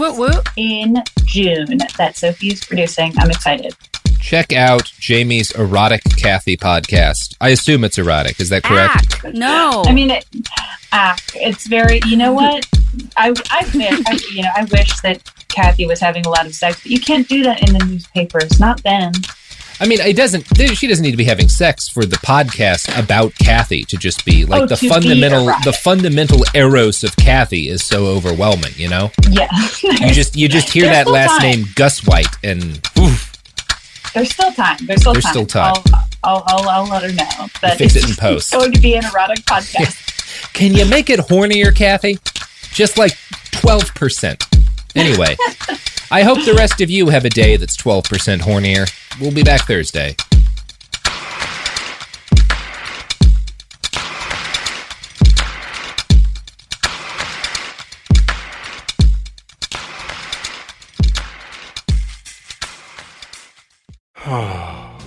in June that Sophie's producing. I'm excited. Check out Jamie's Erotic Kathy podcast. I assume it's erotic. Is that correct? No. I mean, it's very, you know what? I wish that Kathy was having a lot of sex, but you can't do that in the newspapers. Not then. I mean, she doesn't need to be having sex for the podcast about Kathy to just be like the fundamental eros of Kathy is so overwhelming, you know? Yeah. you just hear that last name, Gus White, and oof. There's still time. I'll let her know that fix it in post. It's going to be an erotic podcast. Can you make it hornier, Kathy? Just like 12%. Anyway, I hope the rest of you have a day that's 12% hornier. We'll be back Thursday.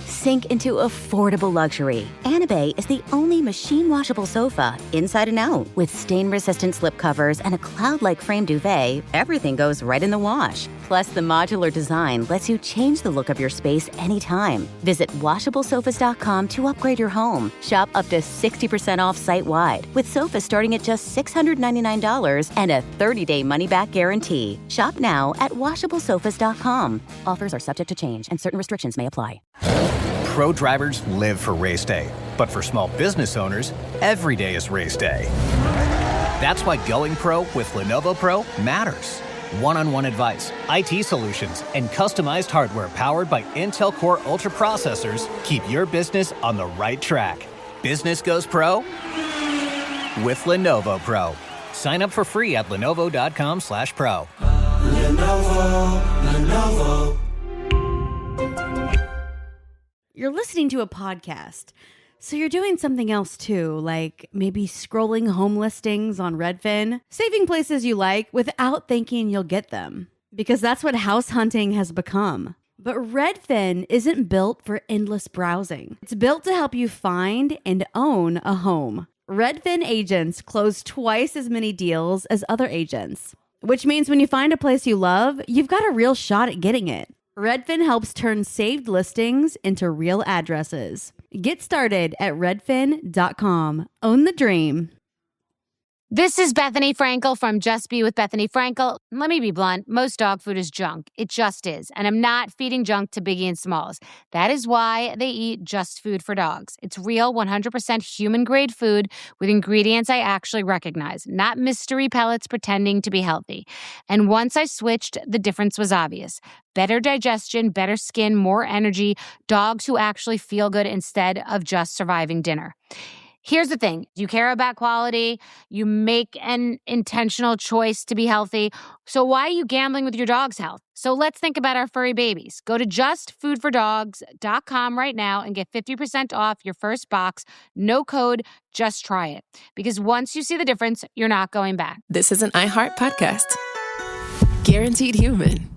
Sink into affordable luxury. Anabay is the only machine washable sofa inside and out. With stain-resistant slip covers and a cloud-like frame duvet, everything goes right in the wash. Plus, the modular design lets you change the look of your space anytime. Visit WashableSofas.com to upgrade your home. Shop up to 60% off site-wide, with sofas starting at just $699 and a 30-day money-back guarantee. Shop now at WashableSofas.com. Offers are subject to change, and certain restrictions may apply. Pro drivers live for race day, but for small business owners, every day is race day. That's why going pro with Lenovo Pro matters. One-on-one advice, IT solutions, and customized hardware powered by Intel Core Ultra processors keep your business on the right track. Business goes pro with Lenovo Pro. Sign up for free at lenovo.com/pro. Lenovo. You're listening to a podcast, so you're doing something else too, like maybe scrolling home listings on Redfin, saving places you like without thinking you'll get them, because that's what house hunting has become. But Redfin isn't built for endless browsing. It's built to help you find and own a home. Redfin agents close twice as many deals as other agents, which means when you find a place you love, you've got a real shot at getting it. Redfin helps turn saved listings into real addresses. Get started at redfin.com. Own the dream. This is Bethany Frankel from Just Be with Bethany Frankel. Let me be blunt. Most dog food is junk. It just is. And I'm not feeding junk to Biggie and Smalls. That is why they eat Just Food for Dogs. It's real, 100% human-grade food with ingredients I actually recognize, not mystery pellets pretending to be healthy. And once I switched, the difference was obvious. Better digestion, better skin, more energy, dogs who actually feel good instead of just surviving dinner. Here's the thing. You care about quality. You make an intentional choice to be healthy. So why are you gambling with your dog's health? So let's think about our furry babies. Go to justfoodfordogs.com right now and get 50% off your first box. No code, just try it. Because once you see the difference, you're not going back. This is an iHeart podcast. Guaranteed human.